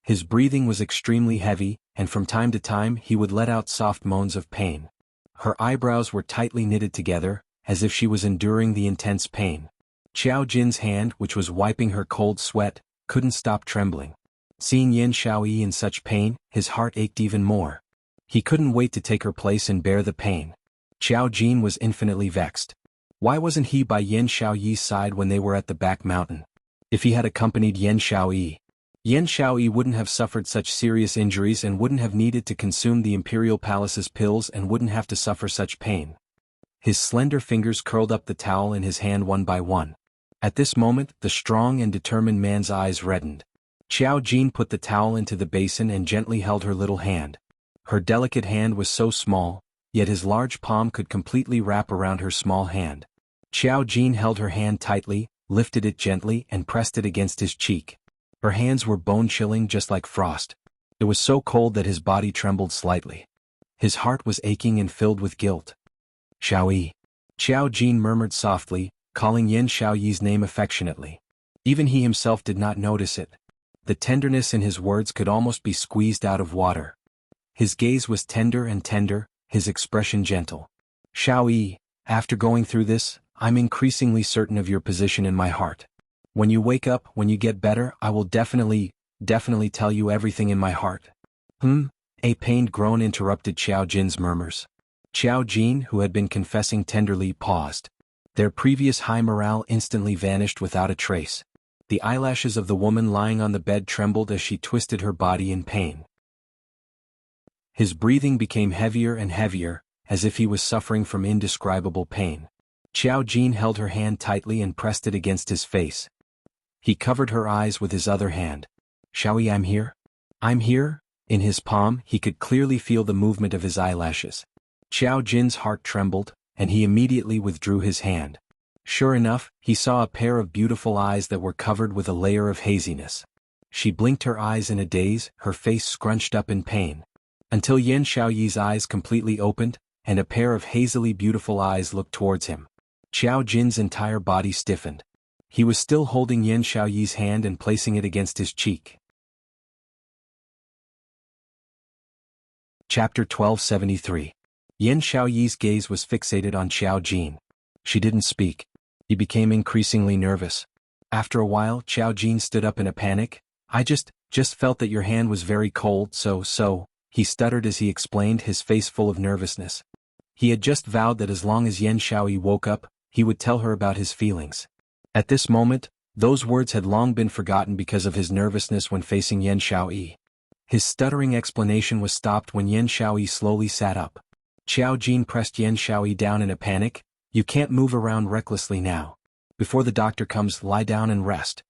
His breathing was extremely heavy, and from time to time he would let out soft moans of pain. Her eyebrows were tightly knitted together, as if she was enduring the intense pain. Qiao Jin's hand, which was wiping her cold sweat, couldn't stop trembling. Seeing Yan Xiaoyi in such pain, his heart ached even more. He couldn't wait to take her place and bear the pain. Qiao Jin was infinitely vexed. Why wasn't he by Yan Xiaoyi's side when they were at the back mountain? If he had accompanied Yan Xiaoyi, Yan Xiaoyi wouldn't have suffered such serious injuries and wouldn't have needed to consume the Imperial Palace's pills and wouldn't have to suffer such pain. His slender fingers curled up the towel in his hand one by one. At this moment, the strong and determined man's eyes reddened. Qiao Jin put the towel into the basin and gently held her little hand. Her delicate hand was so small, yet his large palm could completely wrap around her small hand. Qiao Jin held her hand tightly, lifted it gently and pressed it against his cheek. Her hands were bone-chilling just like frost. It was so cold that his body trembled slightly. His heart was aching and filled with guilt. Xiaoyi. Qiao Jin murmured softly, calling Yan Xiaoyi's name affectionately. Even he himself did not notice it. The tenderness in his words could almost be squeezed out of water. His gaze was tender and tender, his expression gentle. Xiaoyi, after going through this, I'm increasingly certain of your position in my heart. When you wake up, when you get better, I will definitely tell you everything in my heart. A pained groan interrupted Qiao Jin's murmurs. Qiao Jin, who had been confessing tenderly, paused. Their previous high morale instantly vanished without a trace. The eyelashes of the woman lying on the bed trembled as she twisted her body in pain. His breathing became heavier and heavier, as if he was suffering from indescribable pain. Qiao Jin held her hand tightly and pressed it against his face. He covered her eyes with his other hand. Xiaoyi, I'm here? I'm here, In his palm, he could clearly feel the movement of his eyelashes. Xiao Jin's heart trembled, and he immediately withdrew his hand. Sure enough, he saw a pair of beautiful eyes that were covered with a layer of haziness. She blinked her eyes in a daze, her face scrunched up in pain. Until Yan Xiaoyi's eyes completely opened, and a pair of hazily beautiful eyes looked towards him. Xiao Jin's entire body stiffened. He was still holding Yan Xiaoyi's hand and placing it against his cheek. Chapter 1273. Yan Xiaoyi's gaze was fixated on Xiao Jin. She didn't speak. He became increasingly nervous. After a while, Xiao Jin stood up in a panic. I just felt that your hand was very cold, so, he stuttered as he explained, his face full of nervousness. He had just vowed that as long as Yan Xiaoyi woke up, he would tell her about his feelings. At this moment, those words had long been forgotten because of his nervousness when facing Yan Xiaoyi. His stuttering explanation was stopped when Yan Xiaoyi slowly sat up. Xiao Jin pressed Yan Xiaoyi down in a panic. You can't move around recklessly now. Before the doctor comes, lie down and rest.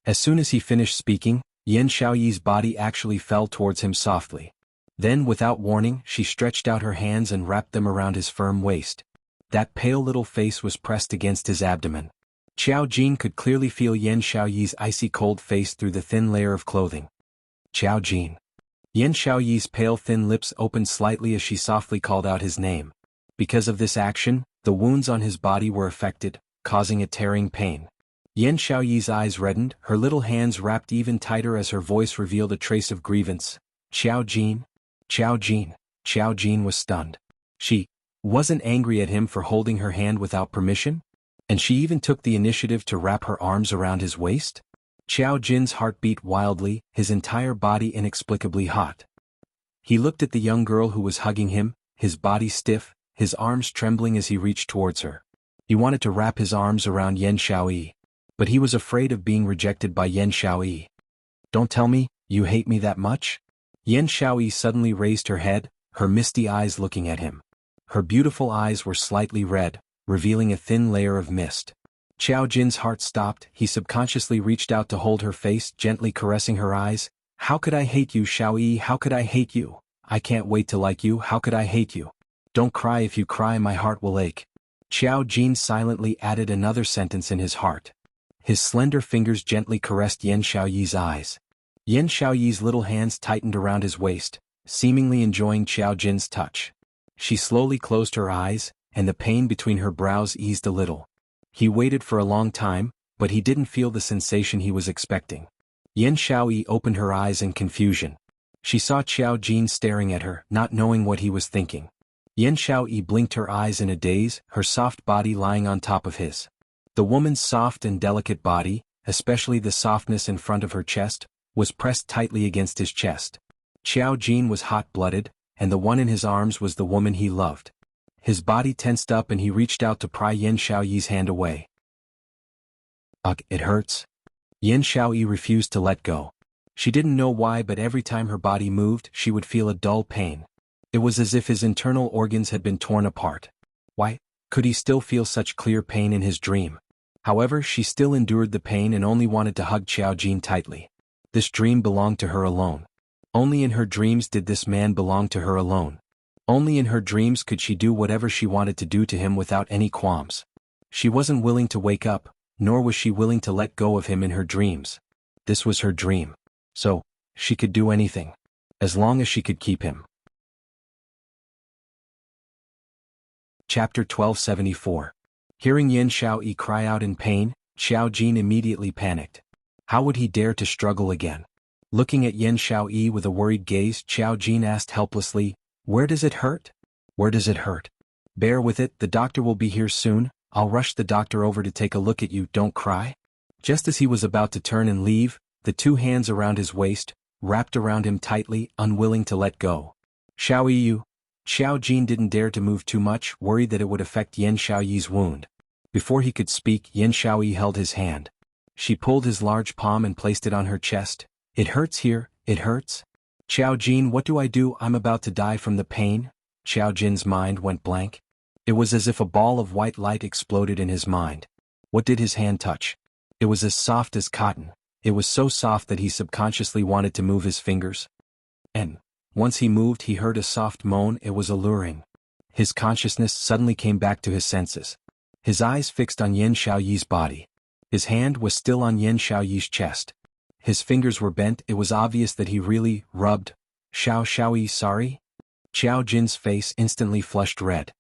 As soon as he finished speaking, Yan Xiaoyi's body actually fell towards him softly. Then, without warning, she stretched out her hands and wrapped them around his firm waist. That pale little face was pressed against his abdomen. Xiao Jin could clearly feel Yan Xiaoyi's icy cold face through the thin layer of clothing. Xiao Jin. Yan Xiaoyi's pale thin lips opened slightly as she softly called out his name. Because of this action, the wounds on his body were affected, causing a tearing pain. Yan Xiaoyi's eyes reddened, her little hands wrapped even tighter as her voice revealed a trace of grievance. Xiao Jin? Xiao Jin. Xiao Jin was stunned. She wasn't angry at him for holding her hand without permission? And she even took the initiative to wrap her arms around his waist? Xiao Jin's heart beat wildly, his entire body inexplicably hot. He looked at the young girl who was hugging him, his body stiff, his arms trembling as he reached towards her. He wanted to wrap his arms around Yan Xiaoyi, but he was afraid of being rejected by Yan Xiaoyi. Don't tell me, you hate me that much? Yan Xiaoyi suddenly raised her head, her misty eyes looking at him. Her beautiful eyes were slightly red, revealing a thin layer of mist. Xiao Jin's heart stopped, he subconsciously reached out to hold her face, gently caressing her eyes. How could I hate you, Xiaoyi? How could I hate you? I can't wait to like you, how could I hate you? Don't cry, if you cry my heart will ache. Xiao Jin silently added another sentence in his heart. His slender fingers gently caressed Yan Xiaoyi's eyes. Yan Xiaoyi's little hands tightened around his waist, seemingly enjoying Xiao Jin's touch. She slowly closed her eyes, and the pain between her brows eased a little. He waited for a long time, but he didn't feel the sensation he was expecting. Yan Xiaoyi opened her eyes in confusion. She saw Xiao Jin staring at her, not knowing what he was thinking. Yan Xiaoyi blinked her eyes in a daze, her soft body lying on top of his. The woman's soft and delicate body, especially the softness in front of her chest, was pressed tightly against his chest. Xiao Jin was hot-blooded, and the one in his arms was the woman he loved. His body tensed up and he reached out to pry Yan Xiaoyi's hand away. Ugh, it hurts. Yan Xiaoyi refused to let go. She didn't know why, but every time her body moved, she would feel a dull pain. It was as if his internal organs had been torn apart. Why could he still feel such clear pain in his dream? However, she still endured the pain and only wanted to hug Xiao Jin tightly. This dream belonged to her alone. Only in her dreams did this man belong to her alone. Only in her dreams could she do whatever she wanted to do to him without any qualms. She wasn't willing to wake up, nor was she willing to let go of him in her dreams. This was her dream. So, she could do anything. As long as she could keep him. Chapter 1274. Hearing Yan Xiaoyi cry out in pain, Xiao Jin immediately panicked. How would he dare to struggle again? Looking at Yan Xiaoyi with a worried gaze, Xiao Jin asked helplessly, Where does it hurt? Where does it hurt? Bear with it, the doctor will be here soon, I'll rush the doctor over to take a look at you, don't cry. Just as he was about to turn and leave, the two hands around his waist, wrapped around him tightly, unwilling to let go. Xiaoyi, you. Xiao Jin didn't dare to move too much, worried that it would affect Yan Xiaoyi's wound. Before he could speak, Yan Xiaoyi held his hand. She pulled his large palm and placed it on her chest. It hurts here, it hurts? Xiao Jin, what do I do? I'm about to die from the pain. Xiao Jin's mind went blank. It was as if a ball of white light exploded in his mind. What did his hand touch? It was as soft as cotton. It was so soft that he subconsciously wanted to move his fingers. and once he moved he heard a soft moan. It was alluring. His consciousness suddenly came back to his senses. His eyes fixed on Yan Xiaoyi's body. His hand was still on Yan Xiaoyi's chest. His fingers were bent. It was obvious that he really rubbed. Xiaoyi, sorry? Xiao Jin's face instantly flushed red.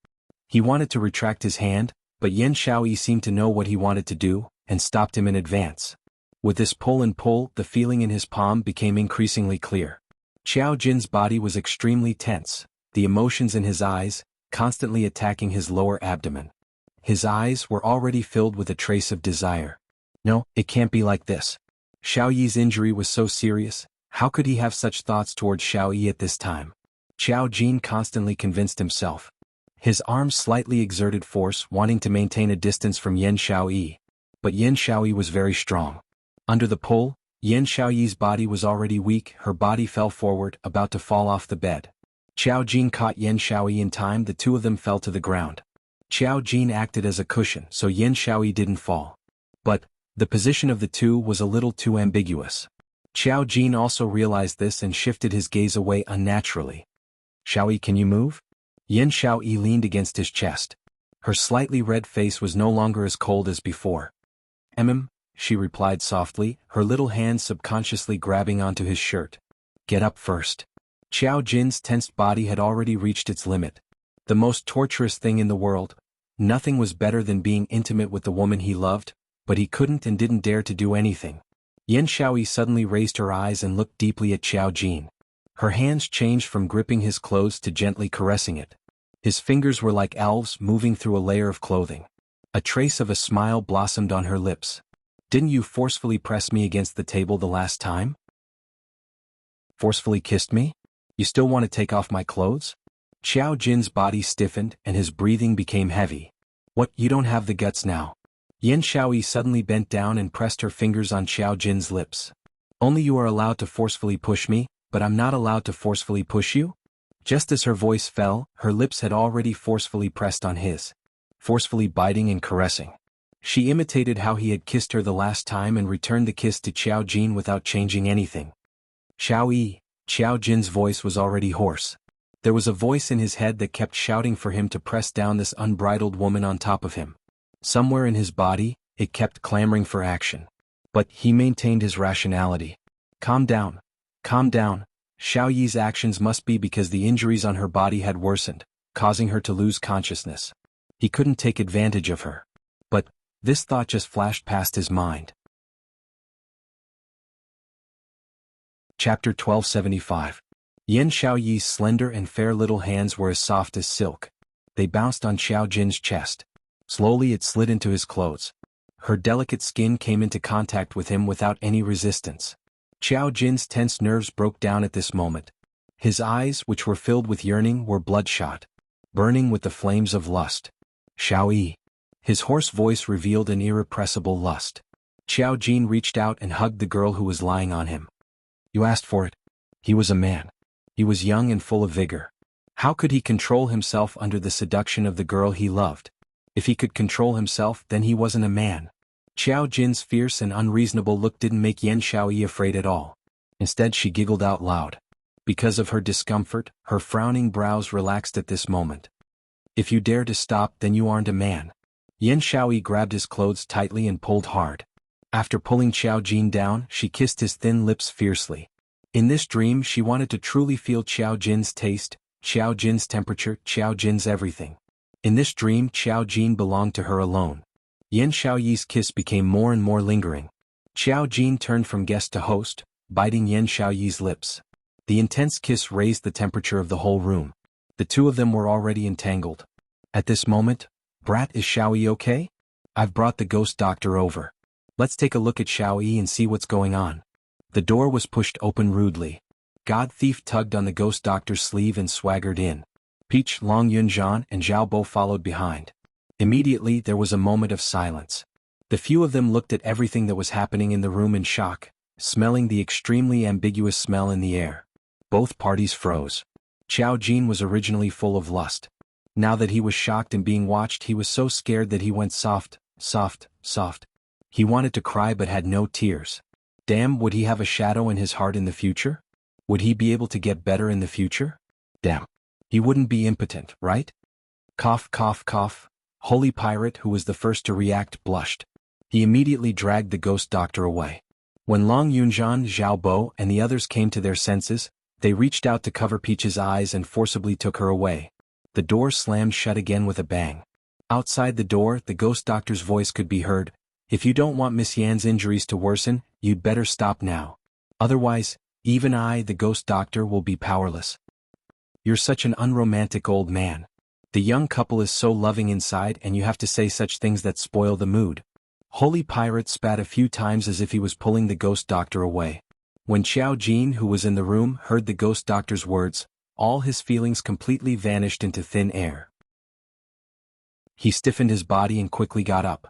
He wanted to retract his hand, but Yan Xiaoyi seemed to know what he wanted to do, and stopped him in advance. With this pull and pull, the feeling in his palm became increasingly clear. Xiao Jin's body was extremely tense, the emotions in his eyes, constantly attacking his lower abdomen. His eyes were already filled with a trace of desire. No, it can't be like this. Xiaoyi's injury was so serious, how could he have such thoughts towards Xiaoyi at this time? Xiao Jin constantly convinced himself. His arms slightly exerted force, wanting to maintain a distance from Yan Xiaoyi. But Yan Xiaoyi was very strong. Under the pull, Yan Xiaoyi's body was already weak. Her body fell forward, about to fall off the bed. Xiao Jin caught Yan Xiaoyi in time. The two of them fell to the ground. Xiao Jin acted as a cushion so Yan Xiaoyi didn't fall. But the position of the two was a little too ambiguous. Xiao Jin also realized this and shifted his gaze away unnaturally. Xiaoyi, can you move? Yan Xiaoyi leaned against his chest. Her slightly red face was no longer as cold as before. She replied softly, her little hands subconsciously grabbing onto his shirt. Get up first. Xiao Jin's tensed body had already reached its limit. The most torturous thing in the world. Nothing was better than being intimate with the woman he loved, but he couldn't and didn't dare to do anything. Yan Xiaoyi suddenly raised her eyes and looked deeply at Xiao Jin. Her hands changed from gripping his clothes to gently caressing it. His fingers were like elves moving through a layer of clothing. A trace of a smile blossomed on her lips. Didn't you forcefully press me against the table the last time? Forcefully kissed me? You still want to take off my clothes? Xiao Jin's body stiffened and his breathing became heavy. What, you don't have the guts now? Yan Xiaoyi suddenly bent down and pressed her fingers on Xiao Jin's lips. Only you are allowed to forcefully push me, but I'm not allowed to forcefully push you? Just as her voice fell, her lips had already forcefully pressed on his, forcefully biting and caressing. She imitated how he had kissed her the last time and returned the kiss to Xiao Jin without changing anything. Xiaoyi, Xiao Jin's voice was already hoarse. There was a voice in his head that kept shouting for him to press down this unbridled woman on top of him. Somewhere in his body, it kept clamoring for action. But he maintained his rationality. Calm down. Calm down. Xiaoyi's actions must be because the injuries on her body had worsened, causing her to lose consciousness. He couldn't take advantage of her. But this thought just flashed past his mind. Chapter 1275. Yan Xiaoyi's slender and fair little hands were as soft as silk. They bounced on Xiao Jin's chest. Slowly it slid into his clothes. Her delicate skin came into contact with him without any resistance. Xiao Jin's tense nerves broke down at this moment. His eyes, which were filled with yearning, were bloodshot, burning with the flames of lust. Xiaoyi. His hoarse voice revealed an irrepressible lust. Xiao Jin reached out and hugged the girl who was lying on him. You asked for it. He was a man. He was young and full of vigor. How could he control himself under the seduction of the girl he loved? If he could control himself, then he wasn't a man. Xiao Jin's fierce and unreasonable look didn't make Yan Xiaoyi afraid at all. Instead she giggled out loud. Because of her discomfort, her frowning brows relaxed at this moment. If you dare to stop, then you aren't a man. Yan Xiaoyi grabbed his clothes tightly and pulled hard. After pulling Xiao Jin down, she kissed his thin lips fiercely. In this dream she wanted to truly feel Xiao Jin's taste, Xiao Jin's temperature, Xiao Jin's everything. In this dream Xiao Jin belonged to her alone. Yan Xiaoyi's kiss became more and more lingering. Xiao Jin turned from guest to host, biting Yan Xiaoyi's lips. The intense kiss raised the temperature of the whole room. The two of them were already entangled. At this moment, Brat, is Xiaoyi okay? I've brought the ghost doctor over. Let's take a look at Xiaoyi and see what's going on. The door was pushed open rudely. God Thief tugged on the ghost doctor's sleeve and swaggered in. Peach, Long Yunzhan, and Zhao Bo followed behind. Immediately there was a moment of silence. The few of them looked at everything that was happening in the room in shock, smelling the extremely ambiguous smell in the air. Both parties froze. Xiao Jin was originally full of lust. Now that he was shocked and being watched, he was so scared that he went soft, soft, soft. He wanted to cry but had no tears. Damn, would he have a shadow in his heart in the future? Would he be able to get better in the future? Damn. He wouldn't be impotent, right? Cough, cough, cough. Holy Pirate, who was the first to react, blushed. He immediately dragged the ghost doctor away. When Long Yunjian, Zhao Bo, and the others came to their senses, they reached out to cover Peach's eyes and forcibly took her away. The door slammed shut again with a bang. Outside the door, the ghost doctor's voice could be heard. If you don't want Miss Yan's injuries to worsen, you'd better stop now. Otherwise, even I, the ghost doctor, will be powerless. You're such an unromantic old man. The young couple is so loving inside and you have to say such things that spoil the mood. Holy Pirate spat a few times as if he was pulling the ghost doctor away. When Xiao Jin, who was in the room, heard the ghost doctor's words, all his feelings completely vanished into thin air. He stiffened his body and quickly got up.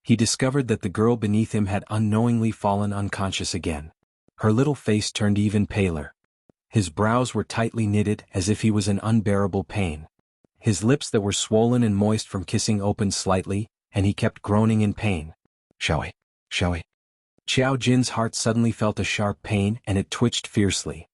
He discovered that the girl beneath him had unknowingly fallen unconscious again. Her little face turned even paler. His brows were tightly knitted as if he was in unbearable pain. His lips that were swollen and moist from kissing opened slightly, and he kept groaning in pain. Shall we? Shall we? Xiao Jin's heart suddenly felt a sharp pain and it twitched fiercely.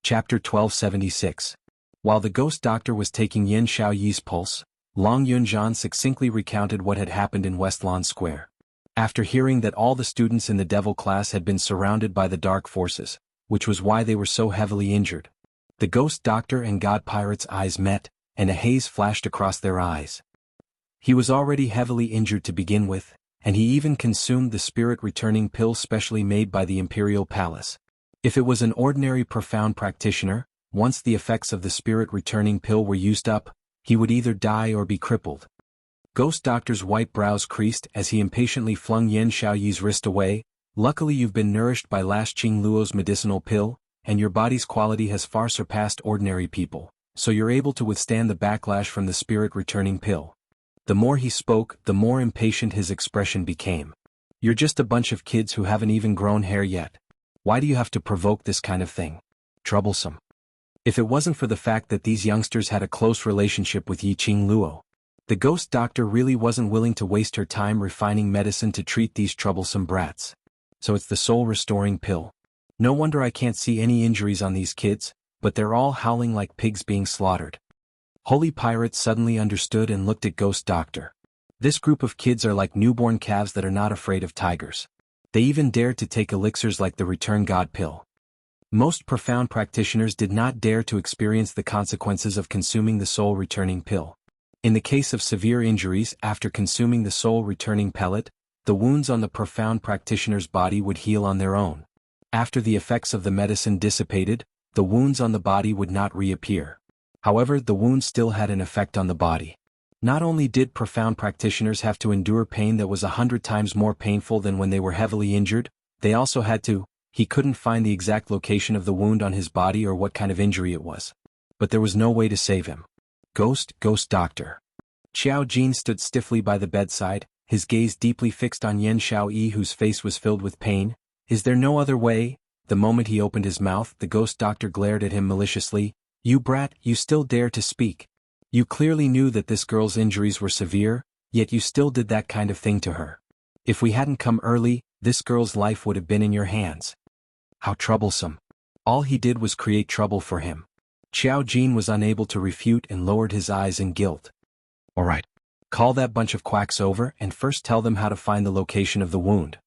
Chapter 1276. While the ghost doctor was taking Yin Xiaoyi's pulse, Long Yunjian succinctly recounted what had happened in West Lawn Square. After hearing that all the students in the devil class had been surrounded by the dark forces, which was why they were so heavily injured, the ghost doctor and God Pirate's eyes met, and a haze flashed across their eyes. He was already heavily injured to begin with, and he even consumed the spirit-returning pill specially made by the Imperial Palace. If it was an ordinary profound practitioner, once the effects of the spirit-returning pill were used up, he would either die or be crippled. Ghost Doctor's white brows creased as he impatiently flung Yin Xiaoyi's wrist away. Luckily you've been nourished by last Qing Luo's medicinal pill, and your body's quality has far surpassed ordinary people, so you're able to withstand the backlash from the spirit-returning pill. The more he spoke, the more impatient his expression became. You're just a bunch of kids who haven't even grown hair yet. Why do you have to provoke this kind of thing? Troublesome. If it wasn't for the fact that these youngsters had a close relationship with Yi Qing Luo, the ghost doctor really wasn't willing to waste her time refining medicine to treat these troublesome brats. So it's the soul-restoring pill. No wonder I can't see any injuries on these kids, but they're all howling like pigs being slaughtered. Holy Pirate suddenly understood and looked at Ghost Doctor. This group of kids are like newborn calves that are not afraid of tigers. They even dare to take elixirs like the Return God pill. Most profound practitioners did not dare to experience the consequences of consuming the soul-returning pill. In the case of severe injuries after consuming the soul-returning pellet, the wounds on the profound practitioner's body would heal on their own. After the effects of the medicine dissipated, the wounds on the body would not reappear. However, the wounds still had an effect on the body. Not only did profound practitioners have to endure pain that was 100 times more painful than when they were heavily injured, they also had to. He couldn't find the exact location of the wound on his body or what kind of injury it was. But there was no way to save him. Ghost Doctor. Xiao Jin stood stiffly by the bedside, his gaze deeply fixed on Yin Xiaoyi whose face was filled with pain. Is there no other way? The moment he opened his mouth, the ghost doctor glared at him maliciously. You brat, you still dare to speak. You clearly knew that this girl's injuries were severe, yet you still did that kind of thing to her. If we hadn't come early, this girl's life would have been in your hands. How troublesome. All he did was create trouble for him. Xiao Jin was unable to refute and lowered his eyes in guilt. All right. Call that bunch of quacks over and first tell them how to find the location of the wound.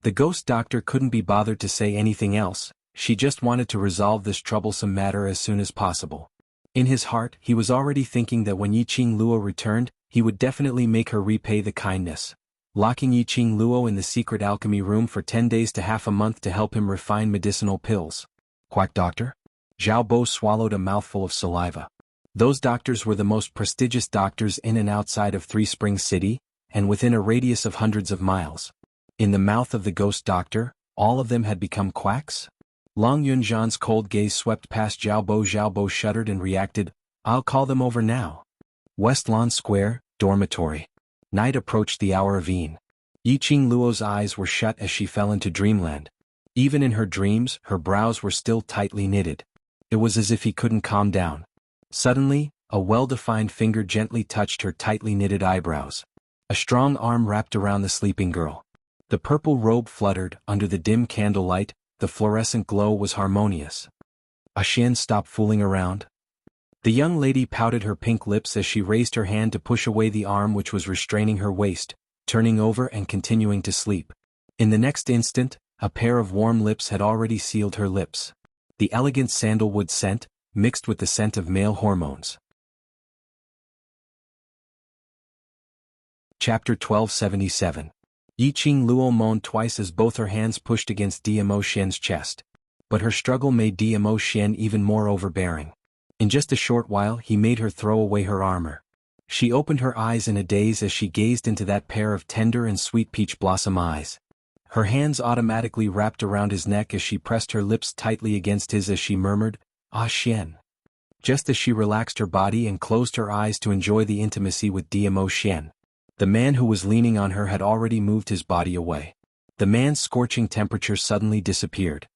The ghost doctor couldn't be bothered to say anything else. She just wanted to resolve this troublesome matter as soon as possible. In his heart, he was already thinking that when Yi Qing Luo returned, he would definitely make her repay the kindness. Locking Yi Qing Luo in the secret alchemy room for 10 days to half a month to help him refine medicinal pills. Quack doctor? Zhao Bo swallowed a mouthful of saliva. Those doctors were the most prestigious doctors in and outside of Three Springs City, and within a radius of hundreds of miles. In the mouth of the ghost doctor, all of them had become quacks? Long Yunjian's cold gaze swept past Zhao Bo. Zhao Bo shuddered and reacted, I'll call them over now. West Lawn Square, dormitory. Night approached the hour of Yi Qing Luo's eyes were shut as she fell into dreamland. Even in her dreams, her brows were still tightly knitted. It was as if he couldn't calm down. Suddenly, a well-defined finger gently touched her tightly knitted eyebrows. A strong arm wrapped around the sleeping girl. The purple robe fluttered under the dim candlelight, the fluorescent glow was harmonious. Xian, stop fooling around. The young lady pouted her pink lips as she raised her hand to push away the arm which was restraining her waist, turning over and continuing to sleep. In the next instant, a pair of warm lips had already sealed her lips. The elegant sandalwood scent, mixed with the scent of male hormones. Chapter 1277. Yiqing Luo moaned twice as both her hands pushed against Diamo Xian's chest. But her struggle made Diamo Xian even more overbearing. In just a short while he made her throw away her armor. She opened her eyes in a daze as she gazed into that pair of tender and sweet peach blossom eyes. Her hands automatically wrapped around his neck as she pressed her lips tightly against his as she murmured, "Ah Xian." Just as she relaxed her body and closed her eyes to enjoy the intimacy with Diamo Xian, the man who was leaning on her had already moved his body away. The man's scorching temperature suddenly disappeared.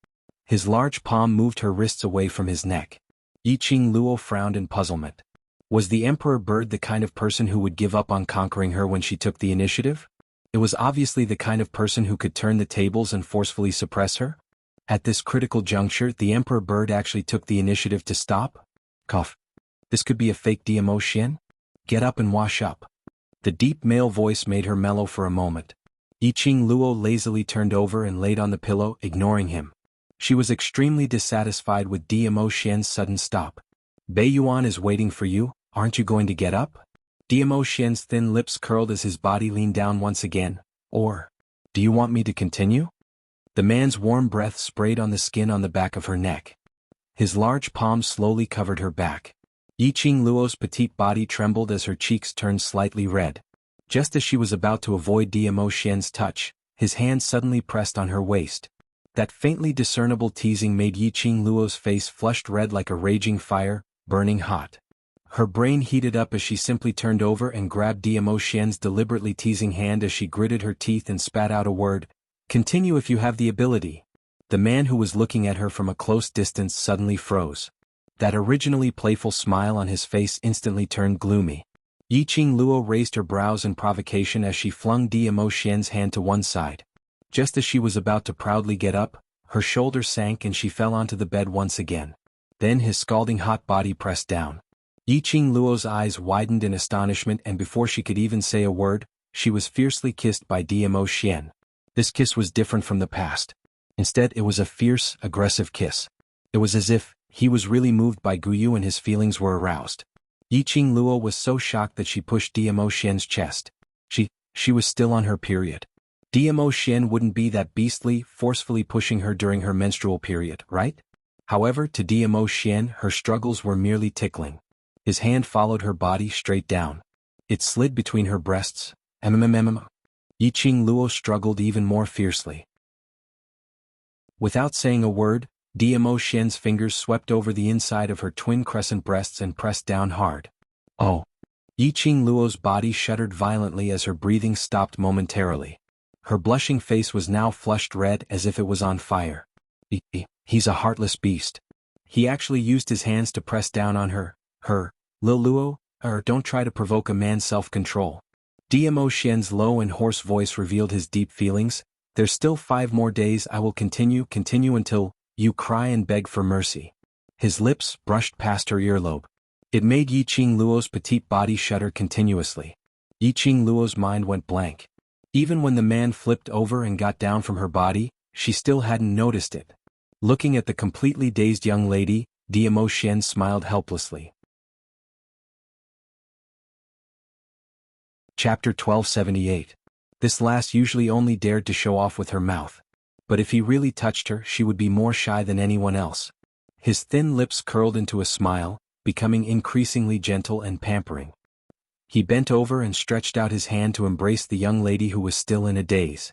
His large palm moved her wrists away from his neck. Yiqing Luo frowned in puzzlement. Was the Emperor Bird the kind of person who would give up on conquering her when she took the initiative? It was obviously the kind of person who could turn the tables and forcefully suppress her. At this critical juncture, the Emperor Bird actually took the initiative to stop. Cough. This could be a fake Diamo Xian? Get up and wash up. The deep male voice made her mellow for a moment. Yiqing Luo lazily turned over and laid on the pillow, ignoring him. She was extremely dissatisfied with Diamo Xian's sudden stop. "Bei Yuan is waiting for you, aren't you going to get up?" Diamo Xian's thin lips curled as his body leaned down once again. "Or, do you want me to continue?" The man's warm breath sprayed on the skin on the back of her neck. His large palm slowly covered her back. Yiqing Luo's petite body trembled as her cheeks turned slightly red. Just as she was about to avoid Diamo Xian's touch, his hand suddenly pressed on her waist. That faintly discernible teasing made Yiqing Luo's face flushed red like a raging fire, burning hot. Her brain heated up as she simply turned over and grabbed Diamo Xian's deliberately teasing hand as she gritted her teeth and spat out a word, "Continue if you have the ability." The man who was looking at her from a close distance suddenly froze. That originally playful smile on his face instantly turned gloomy. Yiqing Luo raised her brows in provocation as she flung Diamo Xian's hand to one side. Just as she was about to proudly get up, her shoulder sank and she fell onto the bed once again. Then his scalding hot body pressed down. Yiqing Luo's eyes widened in astonishment, and before she could even say a word, she was fiercely kissed by Diamo Xian. This kiss was different from the past. Instead, it was a fierce, aggressive kiss. It was as if he was really moved by Guyu and his feelings were aroused. Yiqing Luo was so shocked that she pushed Diamo Xian's chest. She was still on her period. Diamo Xian wouldn't be that beastly, forcefully pushing her during her menstrual period, right? However, to Diamo Xian, her struggles were merely tickling. His hand followed her body straight down. It slid between her breasts. Yiqing Luo struggled even more fiercely. Without saying a word, Diamo Xian's fingers swept over the inside of her twin crescent breasts and pressed down hard. Oh! Yiqing Luo's body shuddered violently as her breathing stopped momentarily. Her blushing face was now flushed red as if it was on fire. He's a heartless beast. He actually used his hands to press down on her. Lil Luo, don't try to provoke a man's self-control. Diamo Xian's low and hoarse voice revealed his deep feelings. There's still 5 more days. I will continue until you cry and beg for mercy. His lips brushed past her earlobe. It made Yiqing Luo's petite body shudder continuously. Yiqing Luo's mind went blank. Even when the man flipped over and got down from her body, she still hadn't noticed it. Looking at the completely dazed young lady, Diamo Xian smiled helplessly. Chapter 1278. This lass usually only dared to show off with her mouth. But if he really touched her, she would be more shy than anyone else. His thin lips curled into a smile, becoming increasingly gentle and pampering. He bent over and stretched out his hand to embrace the young lady who was still in a daze.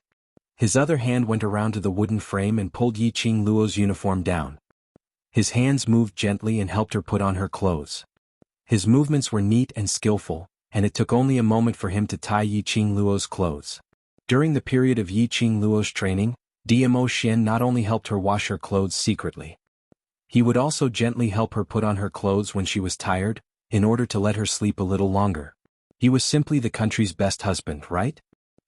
His other hand went around to the wooden frame and pulled Yiqing Luo's uniform down. His hands moved gently and helped her put on her clothes. His movements were neat and skillful, and it took only a moment for him to tie Yiqing Luo's clothes. During the period of Yiqing Luo's training, Diamo Xian not only helped her wash her clothes secretly. He would also gently help her put on her clothes when she was tired, in order to let her sleep a little longer. He was simply the country's best husband, right?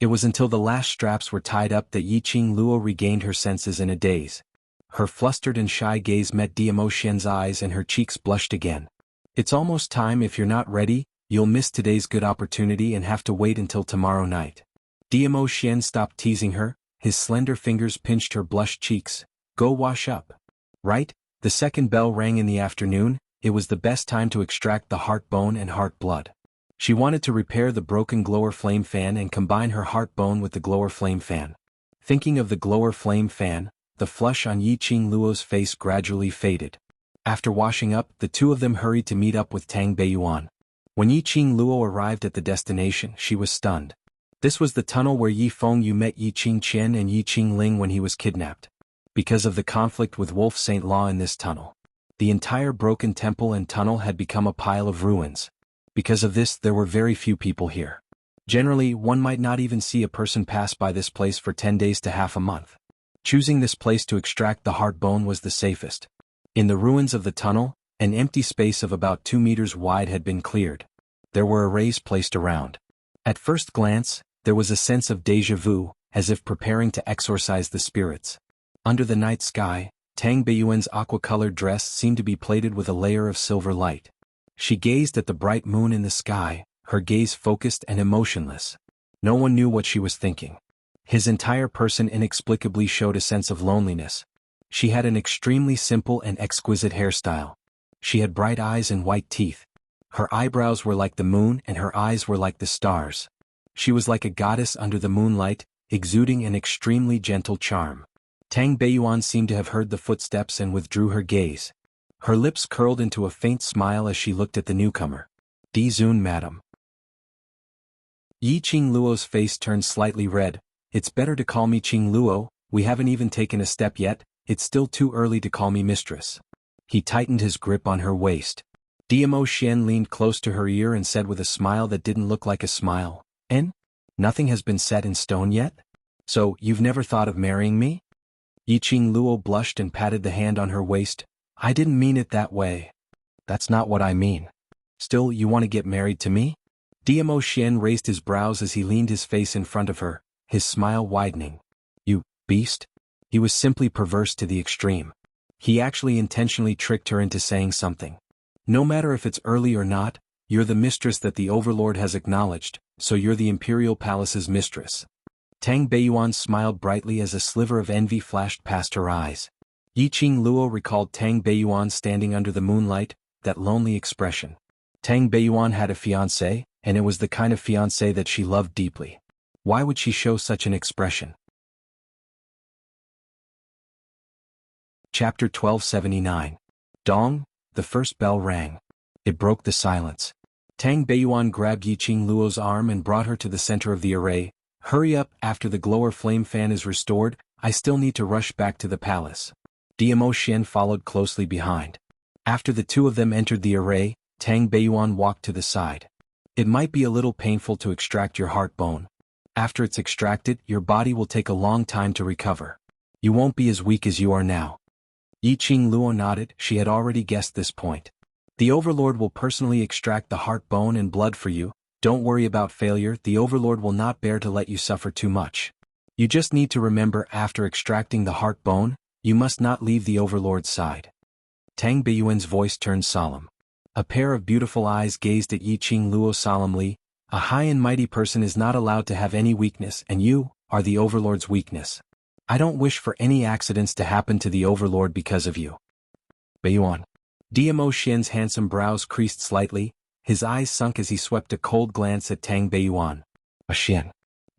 It was until the last straps were tied up that Yiqing Luo regained her senses in a daze. Her flustered and shy gaze met Diamo Xian's eyes and her cheeks blushed again. It's almost time. If you're not ready, you'll miss today's good opportunity and have to wait until tomorrow night. Diamo Xian stopped teasing her, his slender fingers pinched her blushed cheeks. Go wash up. Right? The second bell rang in the afternoon. It was the best time to extract the heart bone and heart blood. She wanted to repair the broken glower flame fan and combine her heart bone with the glower flame fan. Thinking of the glower flame fan, the flush on Yiqing Luo's face gradually faded. After washing up, the two of them hurried to meet up with Tang Beiyuan. When Yiqing Luo arrived at the destination, she was stunned. This was the tunnel where Yi Fengyu met Yiqing Qian and Yiqing Ling when he was kidnapped. Because of the conflict with Wolf Saint Law in this tunnel, the entire broken temple and tunnel had become a pile of ruins. Because of this, there were very few people here. Generally, one might not even see a person pass by this place for 10 days to half a month. Choosing this place to extract the heart bone was the safest. In the ruins of the tunnel, an empty space of about 2 meters wide had been cleared. There were arrays placed around. At first glance, there was a sense of déjà vu, as if preparing to exorcise the spirits. Under the night sky, Tang Beiyuan's aqua-colored dress seemed to be plated with a layer of silver light. She gazed at the bright moon in the sky, her gaze focused and emotionless. No one knew what she was thinking. His entire person inexplicably showed a sense of loneliness. She had an extremely simple and exquisite hairstyle. She had bright eyes and white teeth. Her eyebrows were like the moon and her eyes were like the stars. She was like a goddess under the moonlight, exuding an extremely gentle charm. Tang Beiyuan seemed to have heard the footsteps and withdrew her gaze. Her lips curled into a faint smile as she looked at the newcomer. Di Zun, madam. Yiqing Luo's face turned slightly red. It's better to call me Qing Luo. We haven't even taken a step yet. It's still too early to call me mistress. He tightened his grip on her waist. Diamo Xian leaned close to her ear and said with a smile that didn't look like a smile, Nothing has been set in stone yet? So, you've never thought of marrying me? Yiqing Luo blushed and patted the hand on her waist. I didn't mean it that way. That's not what I mean. Still, you want to get married to me? Diamo Xian raised his brows as he leaned his face in front of her, his smile widening. You beast? He was simply perverse to the extreme. He actually intentionally tricked her into saying something. No matter if it's early or not, you're the mistress that the overlord has acknowledged, so you're the imperial palace's mistress. Tang Beiyuan smiled brightly as a sliver of envy flashed past her eyes. Yiqing Luo recalled Tang Beiyuan standing under the moonlight, that lonely expression. Tang Beiyuan had a fiancé, and it was the kind of fiancé that she loved deeply. Why would she show such an expression? Chapter 1279. Dong, the first bell rang. It broke the silence. Tang Beiyuan grabbed Yiqing Luo's arm and brought her to the center of the array. Hurry up, after the glower flame fan is restored, I still need to rush back to the palace. Diamo Xian followed closely behind. After the two of them entered the array, Tang Beiyuan walked to the side. It might be a little painful to extract your heart bone. After it's extracted, your body will take a long time to recover. You won't be as weak as you are now. Yiqing Luo nodded. She had already guessed this point. The overlord will personally extract the heart bone and blood for you. Don't worry about failure, the overlord will not bear to let you suffer too much. You just need to remember, after extracting the heart bone, you must not leave the overlord's side. Tang Beiyuan's voice turned solemn. A pair of beautiful eyes gazed at Yiqing Luo solemnly. A high and mighty person is not allowed to have any weakness, and you are the overlord's weakness. I don't wish for any accidents to happen to the overlord because of you. Beiyuan. Diamo Xian's handsome brows creased slightly, his eyes sunk as he swept a cold glance at Tang Beiyuan. Xian.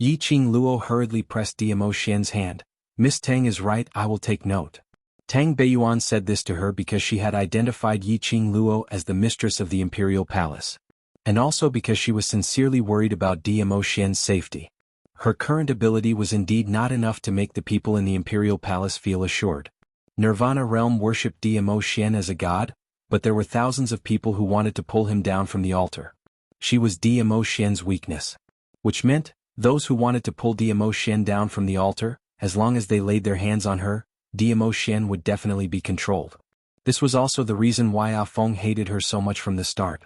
Yiqing Luo hurriedly pressed Diamo Xian's hand. Miss Tang is right, I will take note. Tang Beiyuan said this to her because she had identified Yiqing Luo as the mistress of the imperial palace. And also because she was sincerely worried about Diamo Xian's safety. Her current ability was indeed not enough to make the people in the imperial palace feel assured. Nirvana realm worshipped Diamo Xian as a god, but there were thousands of people who wanted to pull him down from the altar. She was Diamo Xian's weakness. Which meant, those who wanted to pull Diamo Xian down from the altar, as long as they laid their hands on her, Diamo Xian would definitely be controlled. This was also the reason why Ah Feng hated her so much from the start.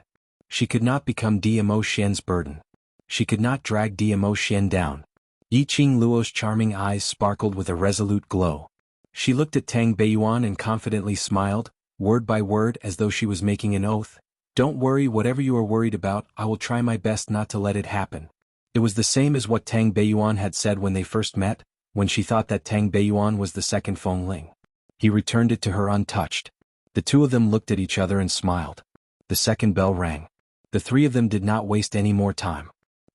She could not become Diamo Xian's burden. She could not drag Diamo Xian down. Yiqing Luo's charming eyes sparkled with a resolute glow. She looked at Tang Beiyuan and confidently smiled, word by word as though she was making an oath. Don't worry, whatever you are worried about, I will try my best not to let it happen. It was the same as what Tang Beiyuan had said when they first met, when she thought that Tang Beiyuan was the second Feng Ling. He returned it to her untouched. The two of them looked at each other and smiled. The second bell rang. The three of them did not waste any more time.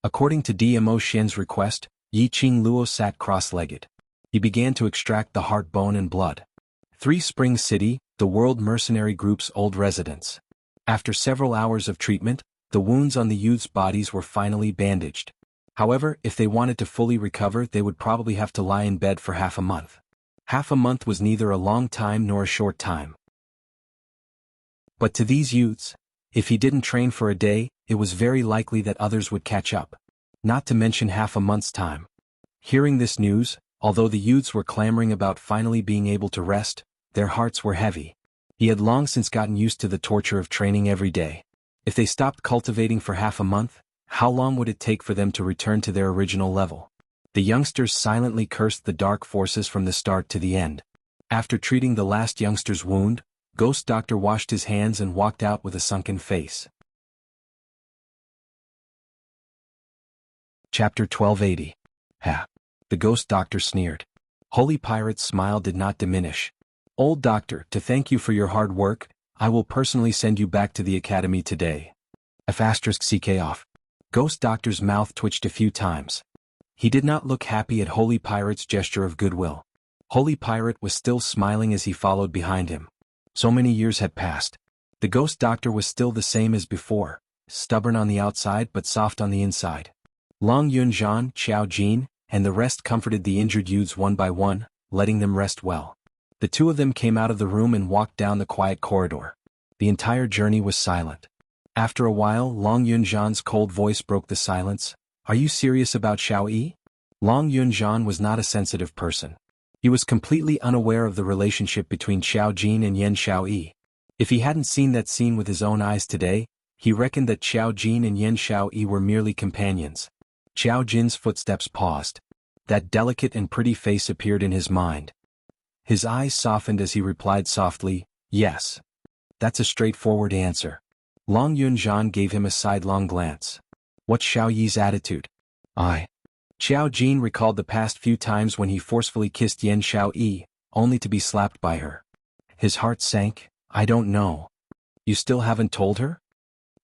According to Dmo Xian's request, Yiqing Luo sat cross-legged. He began to extract the heart, bone and blood. 3 Spring City, the World Mercenary Group's old residence. After several hours of treatment, the wounds on the youths' bodies were finally bandaged. However, if they wanted to fully recover, they would probably have to lie in bed for half a month. Half a month was neither a long time nor a short time. But to these youths, if he didn't train for a day, it was very likely that others would catch up. Not to mention half a month's time. Hearing this news, although the youths were clamoring about finally being able to rest, their hearts were heavy. He had long since gotten used to the torture of training every day. If they stopped cultivating for half a month, how long would it take for them to return to their original level? The youngsters silently cursed the dark forces from the start to the end. After treating the last youngster's wound, Ghost Doctor washed his hands and walked out with a sunken face. Chapter 1280. Ha! The Ghost Doctor sneered. Holy Pirate's smile did not diminish. Old Doctor, to thank you for your hard work, I will personally send you back to the academy today. *CK off. Ghost Doctor's mouth twitched a few times. He did not look happy at Holy Pirate's gesture of goodwill. Holy Pirate was still smiling as he followed behind him. So many years had passed. The Ghost Doctor was still the same as before, stubborn on the outside but soft on the inside. Long Yunzhan, Xiao Jin, and the rest comforted the injured youths one by one, letting them rest well. The two of them came out of the room and walked down the quiet corridor. The entire journey was silent. After a while, Long Yunzhan's cold voice broke the silence. Are you serious about Xiao Yi? Long Yunzhan was not a sensitive person. He was completely unaware of the relationship between Xiao Jin and Yan Xiao Yi. If he hadn't seen that scene with his own eyes today, he reckoned that Xiao Jin and Yan Xiao Yi were merely companions. Xiao Jin's footsteps paused. That delicate and pretty face appeared in his mind. His eyes softened as he replied softly, yes. That's a straightforward answer. Long Yunzhan gave him a sidelong glance. What's Xiao Yi's attitude? Xiao Jin recalled the past few times when he forcefully kissed Yan Xiao Yi, only to be slapped by her. His heart sank. I don't know. You still haven't told her?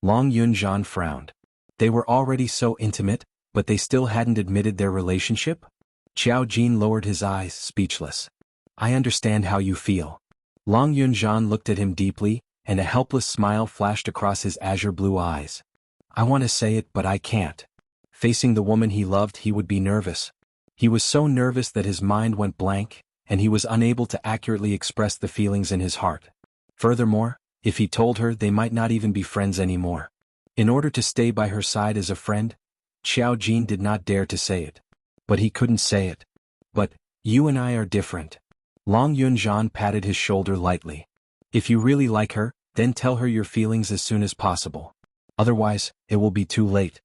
Long Yunzhan frowned. They were already so intimate, but they still hadn't admitted their relationship? Xiao Jin lowered his eyes, speechless. I understand how you feel. Long Yunzhan looked at him deeply, and a helpless smile flashed across his azure blue eyes. I want to say it, but I can't. Facing the woman he loved, he would be nervous. He was so nervous that his mind went blank, and he was unable to accurately express the feelings in his heart. Furthermore, if he told her, they might not even be friends anymore. In order to stay by her side as a friend, Xiao Jin did not dare to say it. But he couldn't say it. But, you and I are different. Long Yunzhan patted his shoulder lightly. If you really like her, then tell her your feelings as soon as possible. Otherwise, it will be too late.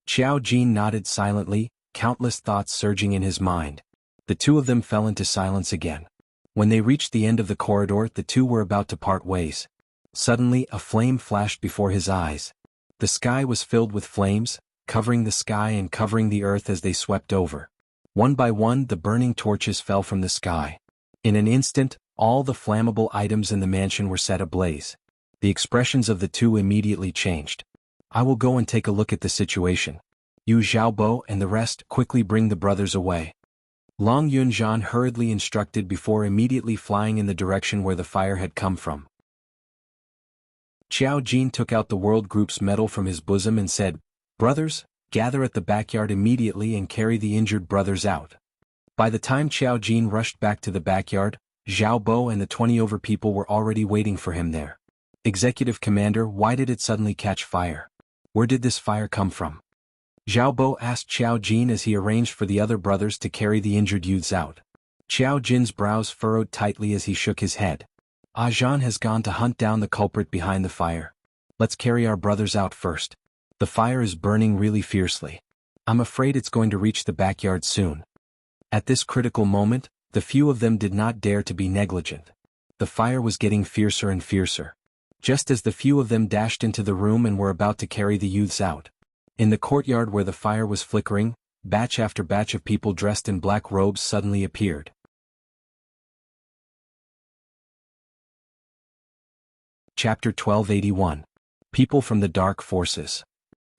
Xiao Jin nodded silently, countless thoughts surging in his mind. The two of them fell into silence again. When they reached the end of the corridor, the two were about to part ways. Suddenly, a flame flashed before his eyes. The sky was filled with flames, covering the sky and covering the earth as they swept over. One by one, the burning torches fell from the sky. In an instant, all the flammable items in the mansion were set ablaze. The expressions of the two immediately changed. I will go and take a look at the situation. You Xiaobo and the rest quickly bring the brothers away. Long Yunzhan hurriedly instructed before immediately flying in the direction where the fire had come from. Xiao Jin took out the World Group's medal from his bosom and said, Brothers, gather at the backyard immediately and carry the injured brothers out. By the time Xiao Jin rushed back to the backyard, Zhao Bo and the 20 over people were already waiting for him there. Executive Commander, why did it suddenly catch fire? Where did this fire come from? Zhao Bo asked Xiao Jin as he arranged for the other brothers to carry the injured youths out. Xiao Jin's brows furrowed tightly as he shook his head. Zhan has gone to hunt down the culprit behind the fire. Let's carry our brothers out first. The fire is burning really fiercely. I'm afraid it's going to reach the backyard soon. At this critical moment, the few of them did not dare to be negligent. The fire was getting fiercer and fiercer. Just as the few of them dashed into the room and were about to carry the youths out. In the courtyard where the fire was flickering, batch after batch of people dressed in black robes suddenly appeared. Chapter 1281. People from the Dark Forces.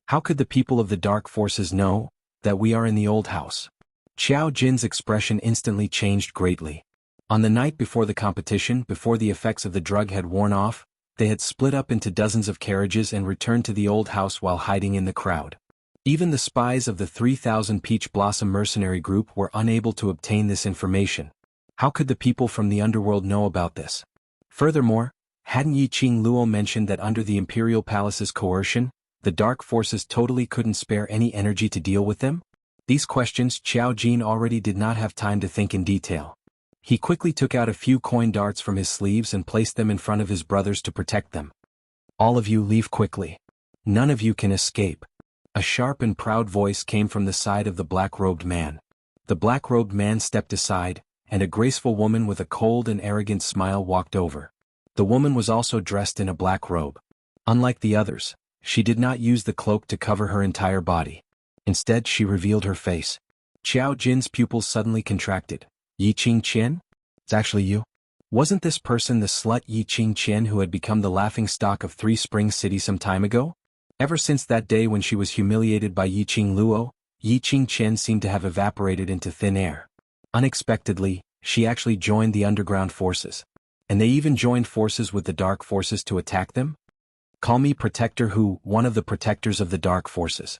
How could the people of the Dark Forces know that we are in the old house? Xiao Jin's expression instantly changed greatly. On the night before the competition, before the effects of the drug had worn off, they had split up into dozens of carriages and returned to the old house while hiding in the crowd. Even the spies of the 3,000 Peach Blossom mercenary group were unable to obtain this information. How could the people from the underworld know about this? Furthermore, hadn't Yiqing Luo mentioned that under the Imperial Palace's coercion, the Dark Forces totally couldn't spare any energy to deal with them? These questions Xiao Jin already did not have time to think in detail. He quickly took out a few coin darts from his sleeves and placed them in front of his brothers to protect them. All of you leave quickly. None of you can escape. A sharp and proud voice came from the side of the black-robed man. The black-robed man stepped aside, and a graceful woman with a cold and arrogant smile walked over. The woman was also dressed in a black robe. Unlike the others, she did not use the cloak to cover her entire body. Instead, she revealed her face. Xiao Jin's pupils suddenly contracted. Yiqing Qian? It's actually you? Wasn't this person the slut Yiqing Qian who had become the laughingstock of Three Springs City some time ago? Ever since that day when she was humiliated by Yiqing Luo, Yiqing Qian seemed to have evaporated into thin air. Unexpectedly, she actually joined the underground forces. And they even joined forces with the Dark Forces to attack them? Call me Protector Hu, one of the protectors of the Dark Forces.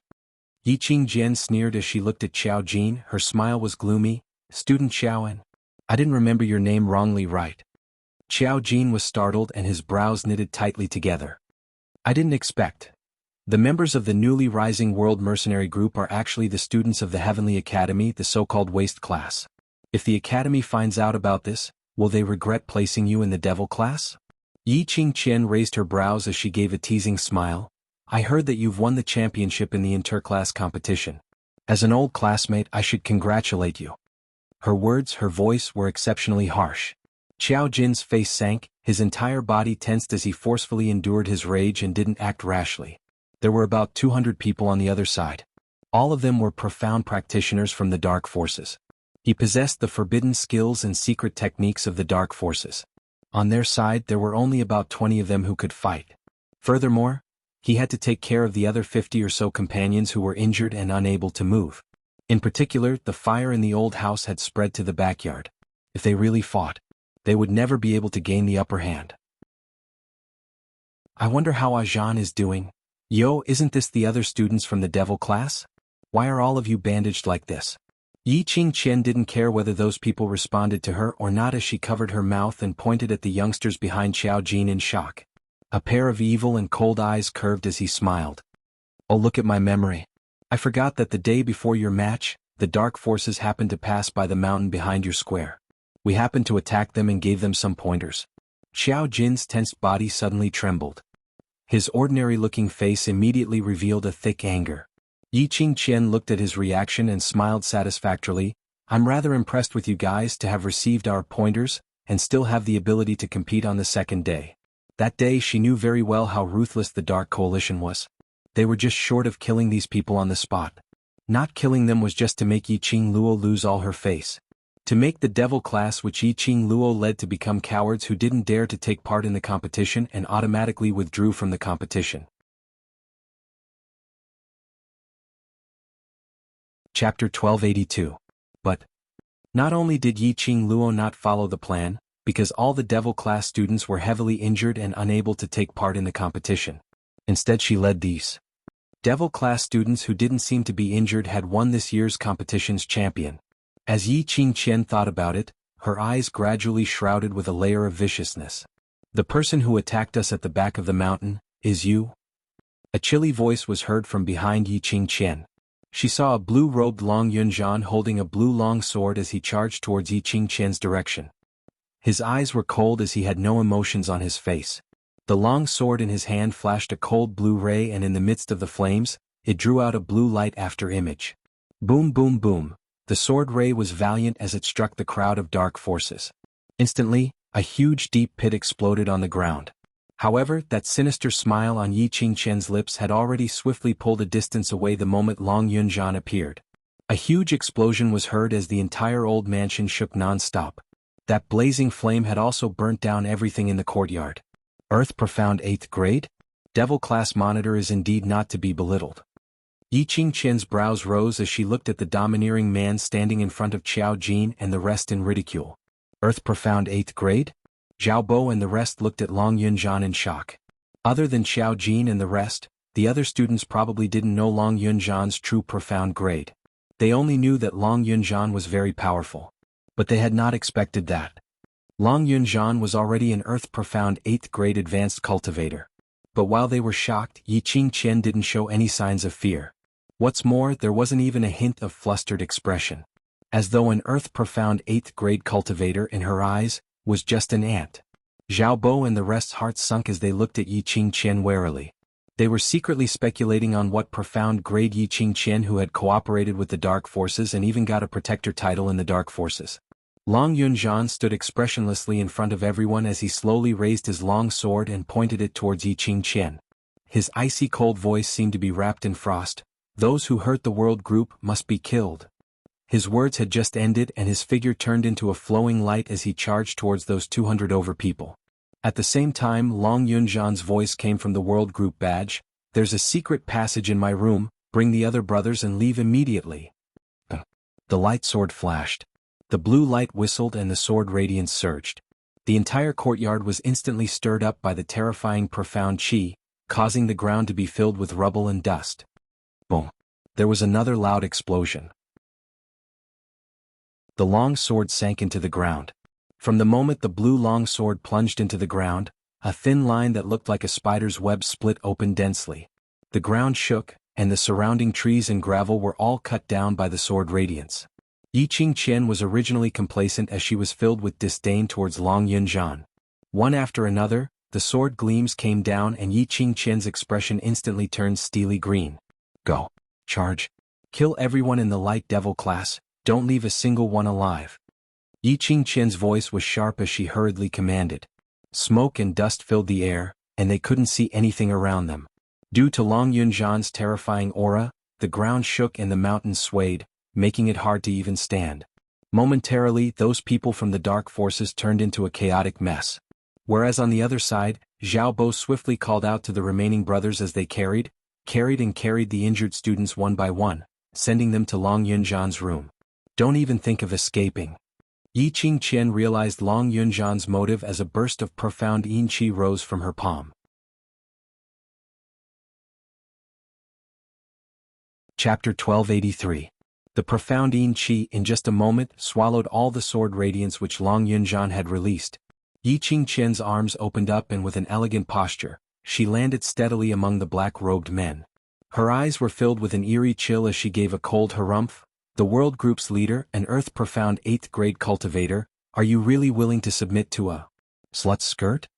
Yiqing Jian sneered as she looked at Xiao Jin. Her smile was gloomy. Student Xiaoan. I didn't remember your name wrongly, right? Xiao Jin was startled and his brows knitted tightly together. I didn't expect. The members of the newly rising world mercenary group are actually the students of the Heavenly Academy, the so-called waste class. If the Academy finds out about this, will they regret placing you in the devil class? Yiqing Qian raised her brows as she gave a teasing smile. I heard that you've won the championship in the interclass competition. As an old classmate, I should congratulate you. Her words, her voice were exceptionally harsh. Xiao Jin's face sank, his entire body tensed as he forcefully endured his rage and didn't act rashly. There were about 200 people on the other side. All of them were profound practitioners from the Dark Forces. He possessed the forbidden skills and secret techniques of the Dark Forces. On their side, there were only about 20 of them who could fight. Furthermore, he had to take care of the other 50 or so companions who were injured and unable to move. In particular, the fire in the old house had spread to the backyard. If they really fought, they would never be able to gain the upper hand. I wonder how Ajan is doing. Yo, isn't this the other students from the devil class? Why are all of you bandaged like this? Yiqing Qian didn't care whether those people responded to her or not as she covered her mouth and pointed at the youngsters behind Xiao Jin in shock. A pair of evil and cold eyes curved as he smiled. Oh, look at my memory. I forgot that the day before your match, the Dark Forces happened to pass by the mountain behind your square. We happened to attack them and gave them some pointers. Xiao Jin's tensed body suddenly trembled. His ordinary-looking face immediately revealed a thick anger. Yiqing Qian looked at his reaction and smiled satisfactorily. I'm rather impressed with you guys to have received our pointers, and still have the ability to compete on the second day. That day she knew very well how ruthless the Dark Coalition was. They were just short of killing these people on the spot. Not killing them was just to make Yiqing Luo lose all her face. To make the devil class which Yiqing Luo led to become cowards who didn't dare to take part in the competition and automatically withdrew from the competition. Chapter 1282. But not only did Yiqing Luo not follow the plan, because all the devil class students were heavily injured and unable to take part in the competition. Instead she led these devil class students who didn't seem to be injured had won this year's competition's champion. As Yiqing Qian thought about it, her eyes gradually shrouded with a layer of viciousness. The person who attacked us at the back of the mountain, is you? A chilly voice was heard from behind Yiqing Qian. She saw a blue-robed Long Yunzhan holding a blue long sword as he charged towards Yiqing Qian's direction. His eyes were cold as he had no emotions on his face. The long sword in his hand flashed a cold blue ray and in the midst of the flames, it drew out a blue light after image. Boom boom boom. The sword ray was valiant as it struck the crowd of dark forces. Instantly, a huge deep pit exploded on the ground. However, that sinister smile on Yi Qingqian's lips had already swiftly pulled a distance away the moment Long Yunjian appeared. A huge explosion was heard as the entire old mansion shook non-stop. That blazing flame had also burnt down everything in the courtyard. Earth Profound 8th grade? Devil-class monitor is indeed not to be belittled. Yi Qingqian's brows rose as she looked at the domineering man standing in front of Xiao Jin and the rest in ridicule. Earth Profound 8th grade? Zhao Bo and the rest looked at Long Yunjian in shock. Other than Xiao Jin and the rest, the other students probably didn't know Long Yunjian's true profound grade. They only knew that Long Yunjian was very powerful. But they had not expected that. Long Yunjian was already an Earth Profound 8th grade advanced cultivator. But while they were shocked, Yi Qingqian didn't show any signs of fear. What's more, there wasn't even a hint of flustered expression. As though an Earth Profound 8th grade cultivator in her eyes was just an ant. Zhao Bo and the rest's hearts sunk as they looked at Yi Qingqian warily. They were secretly speculating on what profound grade Yi Qingqian, who had cooperated with the Dark Forces and even got a protector title in the Dark Forces. Long Yunjian stood expressionlessly in front of everyone as he slowly raised his long sword and pointed it towards Yi Qingqian. His icy cold voice seemed to be wrapped in frost. Those who hurt the world group must be killed. His words had just ended and his figure turned into a flowing light as he charged towards those 200 over people. At the same time, Long Yunjian's voice came from the world group badge. There's a secret passage in my room, bring the other brothers and leave immediately. The light sword flashed. The blue light whistled and the sword radiance surged. The entire courtyard was instantly stirred up by the terrifying profound qi, causing the ground to be filled with rubble and dust. Boom. There was another loud explosion. The long sword sank into the ground. From the moment the blue long sword plunged into the ground, a thin line that looked like a spider's web split open densely. The ground shook, and the surrounding trees and gravel were all cut down by the sword radiance. Yi Qingqian was originally complacent as she was filled with disdain towards Long Yunjian. One after another, the sword gleams came down and Yi Qingqian's expression instantly turned steely green. Go. Charge. Kill everyone in the light devil class, don't leave a single one alive. Yi Qingqian's voice was sharp as she hurriedly commanded. Smoke and dust filled the air, and they couldn't see anything around them. Due to Long Yunjian's terrifying aura, the ground shook and the mountains swayed, making it hard to even stand. Momentarily, those people from the dark forces turned into a chaotic mess. Whereas on the other side, Zhao Bo swiftly called out to the remaining brothers as they carried the injured students one by one, sending them to Long Yunjian's room. Don't even think of escaping. Yi Qingqian realized Long Yunjian's motive as a burst of profound yin qi rose from her palm. Chapter 1283. The profound yin qi in just a moment swallowed all the sword radiance which Long Yunjian had released. Yi Qingqian's arms opened up and with an elegant posture, she landed steadily among the black-robed men. Her eyes were filled with an eerie chill as she gave a cold harumph. The world group's leader, an Earth Profound 8th grade cultivator, are you really willing to submit to a slut skirt?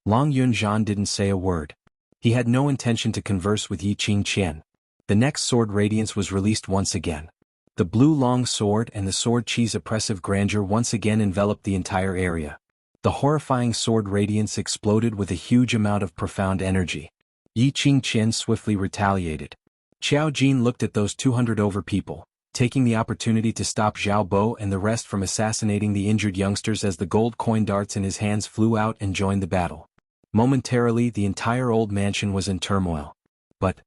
Long Yunjian didn't say a word. He had no intention to converse with Yi Qingqian. The next sword radiance was released once again. The blue long sword and the sword qi's oppressive grandeur once again enveloped the entire area. The horrifying sword radiance exploded with a huge amount of profound energy. Yi Qingqian swiftly retaliated. Xiao Jin looked at those 200 over people, taking the opportunity to stop Zhao Bo and the rest from assassinating the injured youngsters as the gold coin darts in his hands flew out and joined the battle. Momentarily, the entire old mansion was in turmoil. But,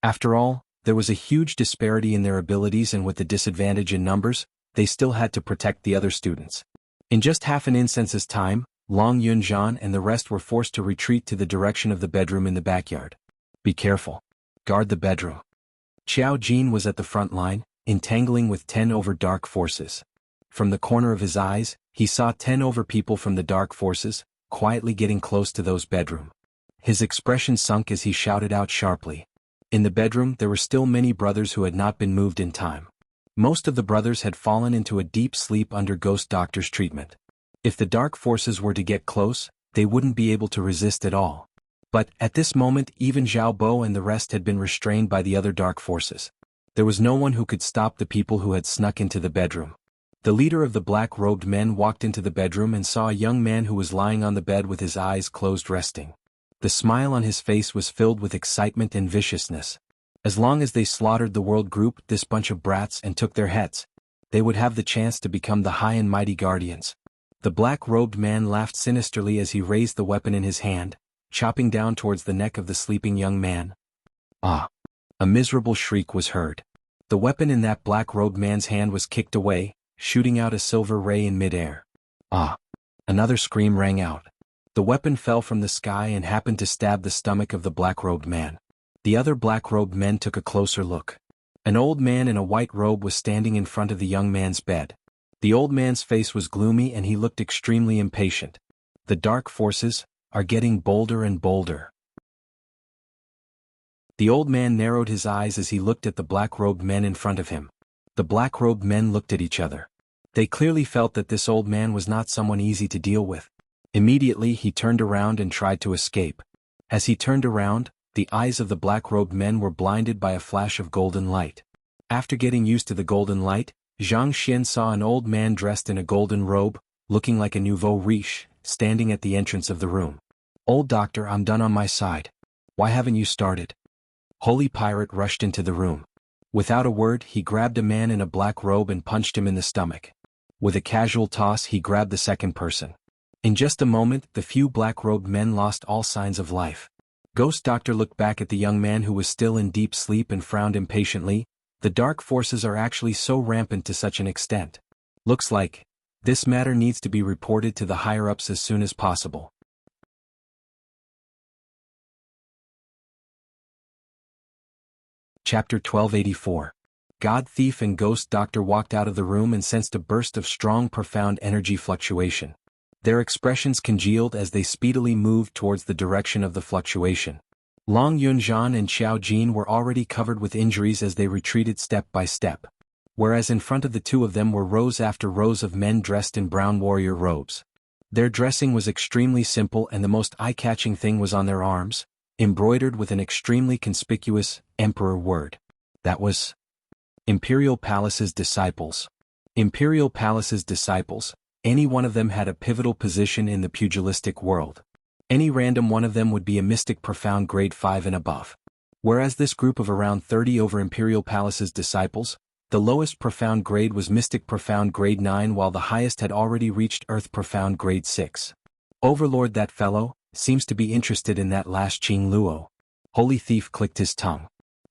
after all, there was a huge disparity in their abilities, and with the disadvantage in numbers, they still had to protect the other students. In just half an instant's time, Long Yunjian and the rest were forced to retreat to the direction of the bedroom in the backyard. Be careful. Guard the bedroom. Xiao Jin was at the front line, entangling with 10 over dark forces. From the corner of his eyes, he saw 10 over people from the dark forces, quietly getting close to those bedroom. His expression sunk as he shouted out sharply. In the bedroom there were still many brothers who had not been moved in time. Most of the brothers had fallen into a deep sleep under Ghost Doctor's treatment. If the dark forces were to get close, they wouldn't be able to resist at all. But, at this moment, even Xiaobo and the rest had been restrained by the other dark forces. There was no one who could stop the people who had snuck into the bedroom. The leader of the black-robed men walked into the bedroom and saw a young man who was lying on the bed with his eyes closed resting. The smile on his face was filled with excitement and viciousness. As long as they slaughtered the world group, this bunch of brats, and took their heads, they would have the chance to become the high and mighty guardians. The black-robed man laughed sinisterly as he raised the weapon in his hand, chopping down towards the neck of the sleeping young man. Ah! A miserable shriek was heard. The weapon in that black-robed man's hand was kicked away, shooting out a silver ray in midair. Ah! Another scream rang out. The weapon fell from the sky and happened to stab the stomach of the black-robed man. The other black-robed men took a closer look. An old man in a white robe was standing in front of the young man's bed. The old man's face was gloomy and he looked extremely impatient. The dark forces are getting bolder and bolder. The old man narrowed his eyes as he looked at the black-robed men in front of him. The black-robed men looked at each other. They clearly felt that this old man was not someone easy to deal with. Immediately he turned around and tried to escape. As he turned around, the eyes of the black-robed men were blinded by a flash of golden light. After getting used to the golden light, Xianxia saw an old man dressed in a golden robe, looking like a nouveau riche, standing at the entrance of the room. "Old doctor, I'm done on my side. Why haven't you started?" Holy Pirate rushed into the room. Without a word, he grabbed a man in a black robe and punched him in the stomach. With a casual toss, he grabbed the second person. In just a moment, the few black-robed men lost all signs of life. Ghost Doctor looked back at the young man who was still in deep sleep and frowned impatiently. The dark forces are actually so rampant to such an extent. Looks like this matter needs to be reported to the higher-ups as soon as possible. Chapter 1284. God Thief and Ghost Doctor walked out of the room and sensed a burst of strong, profound energy fluctuation. Their expressions congealed as they speedily moved towards the direction of the fluctuation. Long Yunzhan and Xiao Jin were already covered with injuries as they retreated step by step. Whereas in front of the two of them were rows after rows of men dressed in brown warrior robes. Their dressing was extremely simple and the most eye-catching thing was on their arms, embroidered with an extremely conspicuous emperor word. That was Imperial Palace's disciples. Imperial Palace's disciples. Any one of them had a pivotal position in the pugilistic world. Any random one of them would be a mystic profound grade 5 and above. Whereas this group of around 30 over Imperial Palace's disciples, the lowest profound grade was mystic profound grade 9 while the highest had already reached earth profound grade 6. Overlord, that fellow seems to be interested in that last Qing Luo. Holy Thief clicked his tongue.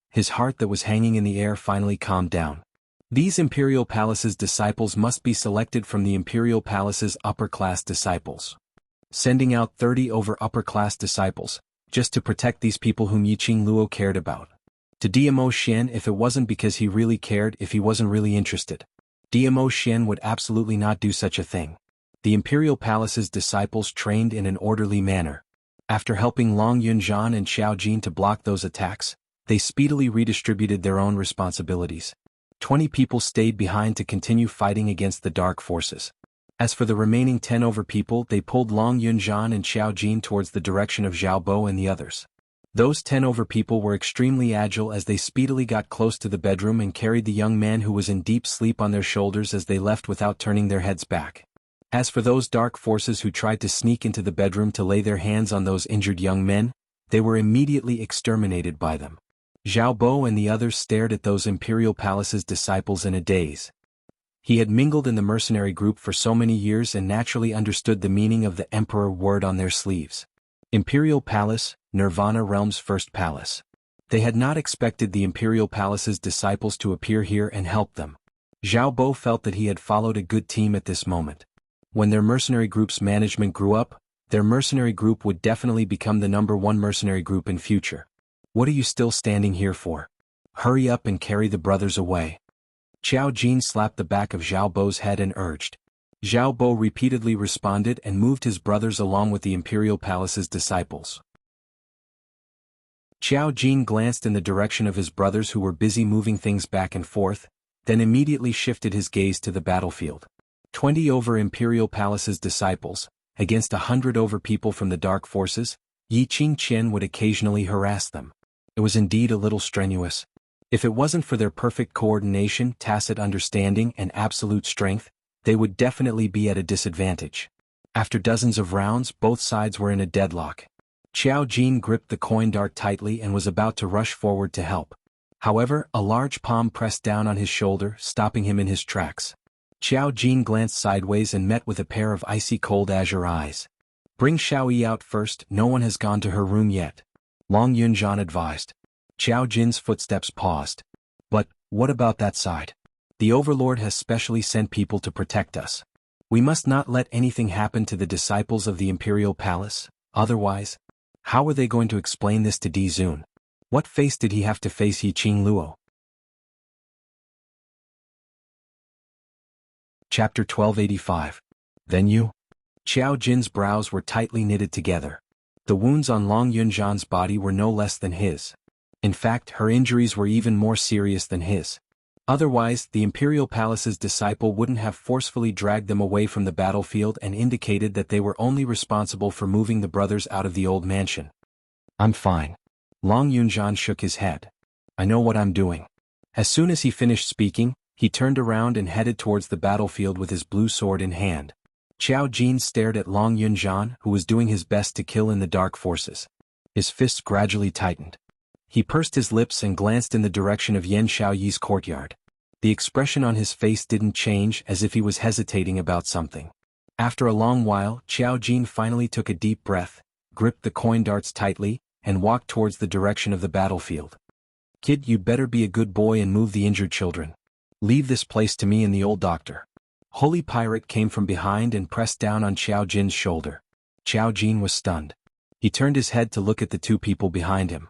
His heart that was hanging in the air finally calmed down. These Imperial Palace's disciples must be selected from the Imperial Palace's upper-class disciples. Sending out 30 over upper-class disciples, just to protect these people whom Yiqing Luo cared about. To DMO Xian if it wasn't because he really cared, if he wasn't really interested. DMO Xian would absolutely not do such a thing. The Imperial Palace's disciples trained in an orderly manner. After helping Long Yunzhan and Xiao Jin to block those attacks, they speedily redistributed their own responsibilities. 20 people stayed behind to continue fighting against the dark forces. As for the remaining 10 over people, they pulled Long Yunzhan and Xiao Jin towards the direction of Xiaobo and the others. Those 10 over people were extremely agile as they speedily got close to the bedroom and carried the young man who was in deep sleep on their shoulders as they left without turning their heads back. As for those dark forces who tried to sneak into the bedroom to lay their hands on those injured young men, they were immediately exterminated by them. Xiaobo and the others stared at those Imperial Palace's disciples in a daze. He had mingled in the mercenary group for so many years and naturally understood the meaning of the Emperor word on their sleeves. Imperial Palace, Nirvana Realm's first palace. They had not expected the Imperial Palace's disciples to appear here and help them. Xiaobo felt that he had followed a good team at this moment. When their mercenary group's management grew up, their mercenary group would definitely become the #1 mercenary group in future. What are you still standing here for? Hurry up and carry the brothers away. Xiao Jin slapped the back of Xiaobo's head and urged. Xiaobo repeatedly responded and moved his brothers along with the Imperial Palace's disciples. Xiao Jin glanced in the direction of his brothers who were busy moving things back and forth, then immediately shifted his gaze to the battlefield. 20 over Imperial Palace's disciples, against 100 over people from the Dark Forces, Xianxia would occasionally harass them. It was indeed a little strenuous. If it wasn't for their perfect coordination, tacit understanding, and absolute strength, they would definitely be at a disadvantage. After dozens of rounds, both sides were in a deadlock. Xiao Jin gripped the coin dart tightly and was about to rush forward to help. However, a large palm pressed down on his shoulder, stopping him in his tracks. Xiao Jin glanced sideways and met with a pair of icy cold azure eyes. "Bring Xiaoyi out first, no one has gone to her room yet," Long Yunjian advised. Xiao Jin's footsteps paused. "But, what about that side? The Overlord has specially sent people to protect us. We must not let anything happen to the disciples of the Imperial Palace, otherwise, how are they going to explain this to Di Zun? What face did he have to face Yiqing Luo?" Chapter 1285. Then you? Xiao Jin's brows were tightly knitted together. The wounds on Long Yunjian's body were no less than his. In fact, her injuries were even more serious than his. Otherwise, the Imperial Palace's disciple wouldn't have forcefully dragged them away from the battlefield and indicated that they were only responsible for moving the brothers out of the old mansion. "I'm fine." Long Yunjian shook his head. "I know what I'm doing." As soon as he finished speaking, he turned around and headed towards the battlefield with his blue sword in hand. Xiao Jin stared at Long Yunjian, who was doing his best to kill in the dark forces. His fists gradually tightened. He pursed his lips and glanced in the direction of Yan Xiaoyi's courtyard. The expression on his face didn't change, as if he was hesitating about something. After a long while, Xiao Jin finally took a deep breath, gripped the coin darts tightly, and walked towards the direction of the battlefield. "Kid, you'd better be a good boy and move the injured children. Leave this place to me and the old doctor." Holy Pirate came from behind and pressed down on Xiao Jin's shoulder. Xiao Jin was stunned. He turned his head to look at the two people behind him.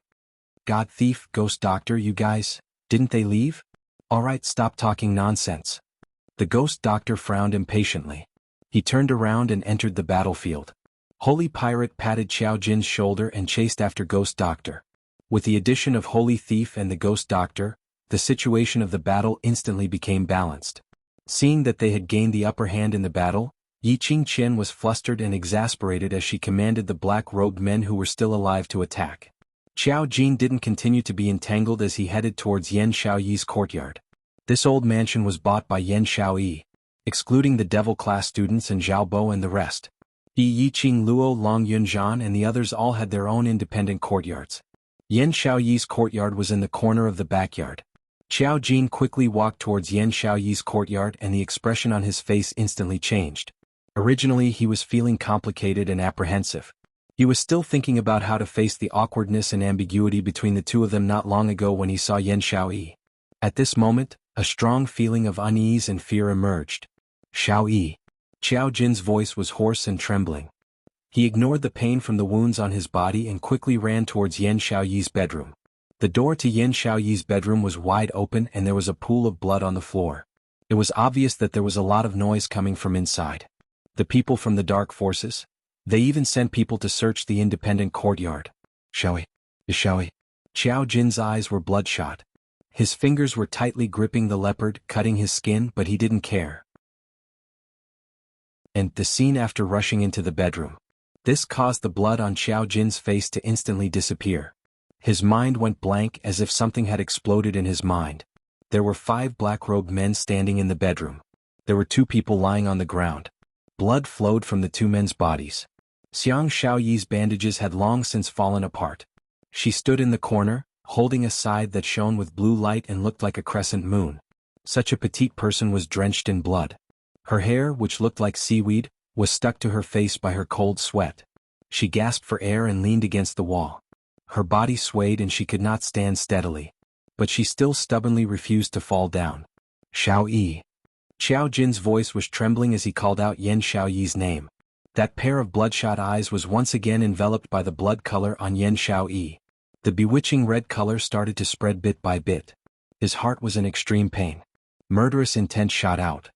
"God thief, ghost doctor, you guys, didn't they leave? Alright, stop talking nonsense." The ghost doctor frowned impatiently. He turned around and entered the battlefield. Holy Pirate patted Xiao Jin's shoulder and chased after Ghost Doctor. With the addition of Holy Thief and the Ghost Doctor, the situation of the battle instantly became balanced. Seeing that they had gained the upper hand in the battle, Yiqing was flustered and exasperated as she commanded the black-robed men who were still alive to attack. Xiao Jin didn't continue to be entangled as he headed towards Yan Xiaoyi's courtyard. This old mansion was bought by Yan Xiaoyi, excluding the devil-class students and Zhao Bo and the rest. Yiqing Luo, Long Yunjian and the others all had their own independent courtyards. Yan Xiaoyi's courtyard was in the corner of the backyard. Xiao Jin quickly walked towards Yan Xiaoyi's courtyard and the expression on his face instantly changed. Originally he was feeling complicated and apprehensive. He was still thinking about how to face the awkwardness and ambiguity between the two of them not long ago when he saw Yan Xiaoyi. At this moment, a strong feeling of unease and fear emerged. "Xiaoyi." Xiao Jin's voice was hoarse and trembling. He ignored the pain from the wounds on his body and quickly ran towards Yan Xiaoyi's bedroom. The door to Yan Xiaoyi's bedroom was wide open and there was a pool of blood on the floor. It was obvious that there was a lot of noise coming from inside. The people from the dark forces? They even sent people to search the independent courtyard. Xiaoyi. Xiao Jin's eyes were bloodshot. His fingers were tightly gripping the leopard, cutting his skin, but he didn't care. And the scene after rushing into the bedroom. This caused the blood on Xiao Jin's face to instantly disappear. His mind went blank as if something had exploded in his mind. There were 5 black-robed men standing in the bedroom. There were 2 people lying on the ground. Blood flowed from the 2 men's bodies. Xiaoyi's bandages had long since fallen apart. She stood in the corner, holding a scythe that shone with blue light and looked like a crescent moon. Such a petite person was drenched in blood. Her hair, which looked like seaweed, was stuck to her face by her cold sweat. She gasped for air and leaned against the wall. Her body swayed and she could not stand steadily. But she still stubbornly refused to fall down. "Xiaoyi." Xiao Jin's voice was trembling as he called out Yan Xiaoyi's name. That pair of bloodshot eyes was once again enveloped by the blood color on Yan Xiaoyi. The bewitching red color started to spread bit by bit. His heart was in extreme pain. Murderous intent shot out.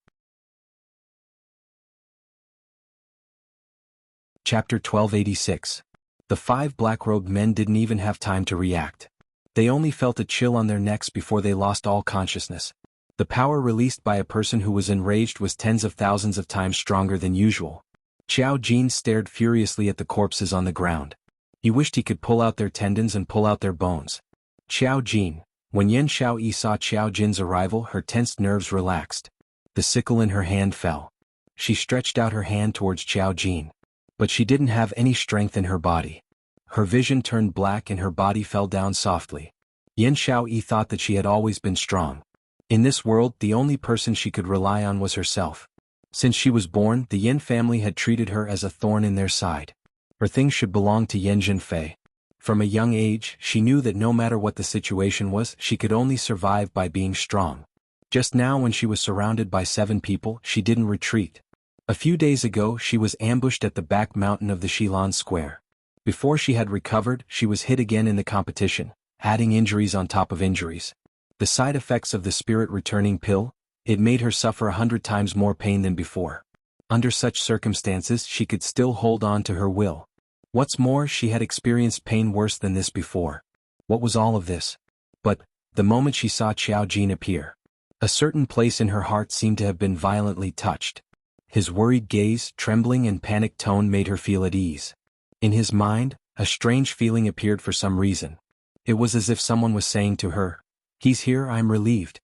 Chapter 1286. The 5 black-robed men didn't even have time to react. They only felt a chill on their necks before they lost all consciousness. The power released by a person who was enraged was tens of thousands of times stronger than usual. Xiao Jin stared furiously at the corpses on the ground. He wished he could pull out their tendons and pull out their bones. Xiao Jin. When Yan Xiaoyi saw Xiao Jin's arrival, her tensed nerves relaxed. The sickle in her hand fell. She stretched out her hand towards Xiao Jin. But she didn't have any strength in her body. Her vision turned black and her body fell down softly. Yan Xiaoyi thought that she had always been strong. In this world, the only person she could rely on was herself. Since she was born, the Yin family had treated her as a thorn in their side. Her things should belong to Yan Zhenfei. From a young age, she knew that no matter what the situation was, she could only survive by being strong. Just now, when she was surrounded by 7 people, she didn't retreat. A few days ago, she was ambushed at the back mountain of the Xilan Square. Before she had recovered, she was hit again in the competition, adding injuries on top of injuries. The side effects of the spirit-returning pill, it made her suffer 100 times more pain than before. Under such circumstances, she could still hold on to her will. What's more, she had experienced pain worse than this before. What was all of this? But, the moment she saw Xiao Jin appear, a certain place in her heart seemed to have been violently touched. His worried gaze, trembling and panicked tone made her feel at ease. In his mind, a strange feeling appeared for some reason. It was as if someone was saying to her, "He's here, I'm relieved."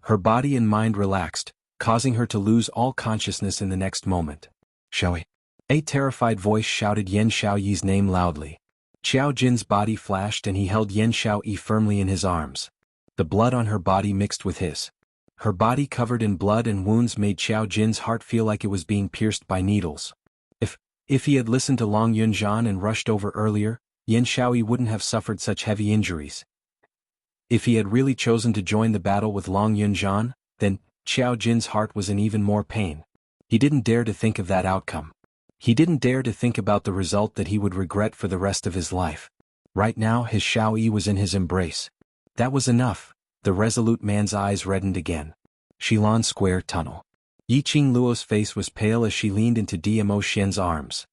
Her body and mind relaxed, causing her to lose all consciousness in the next moment. "Xiaoyi." A terrified voice shouted Yan Xiaoyi's name loudly. Xiao Jin's body flashed and he held Yan Xiaoyi firmly in his arms. The blood on her body mixed with his. Her body covered in blood and wounds made Xiao Jin's heart feel like it was being pierced by needles. If he had listened to Long Yunzhan and rushed over earlier, Yan Xiaoyi wouldn't have suffered such heavy injuries. If he had really chosen to join the battle with Long Yunzhan, then Xiao Jin's heart was in even more pain. He didn't dare to think of that outcome. He didn't dare to think about the result that he would regret for the rest of his life. Right now his Xiaoyi was in his embrace. That was enough. The resolute man's eyes reddened again. Xilan Square Tunnel. Yiqing Luo's face was pale as she leaned into Dmo Xian's arms.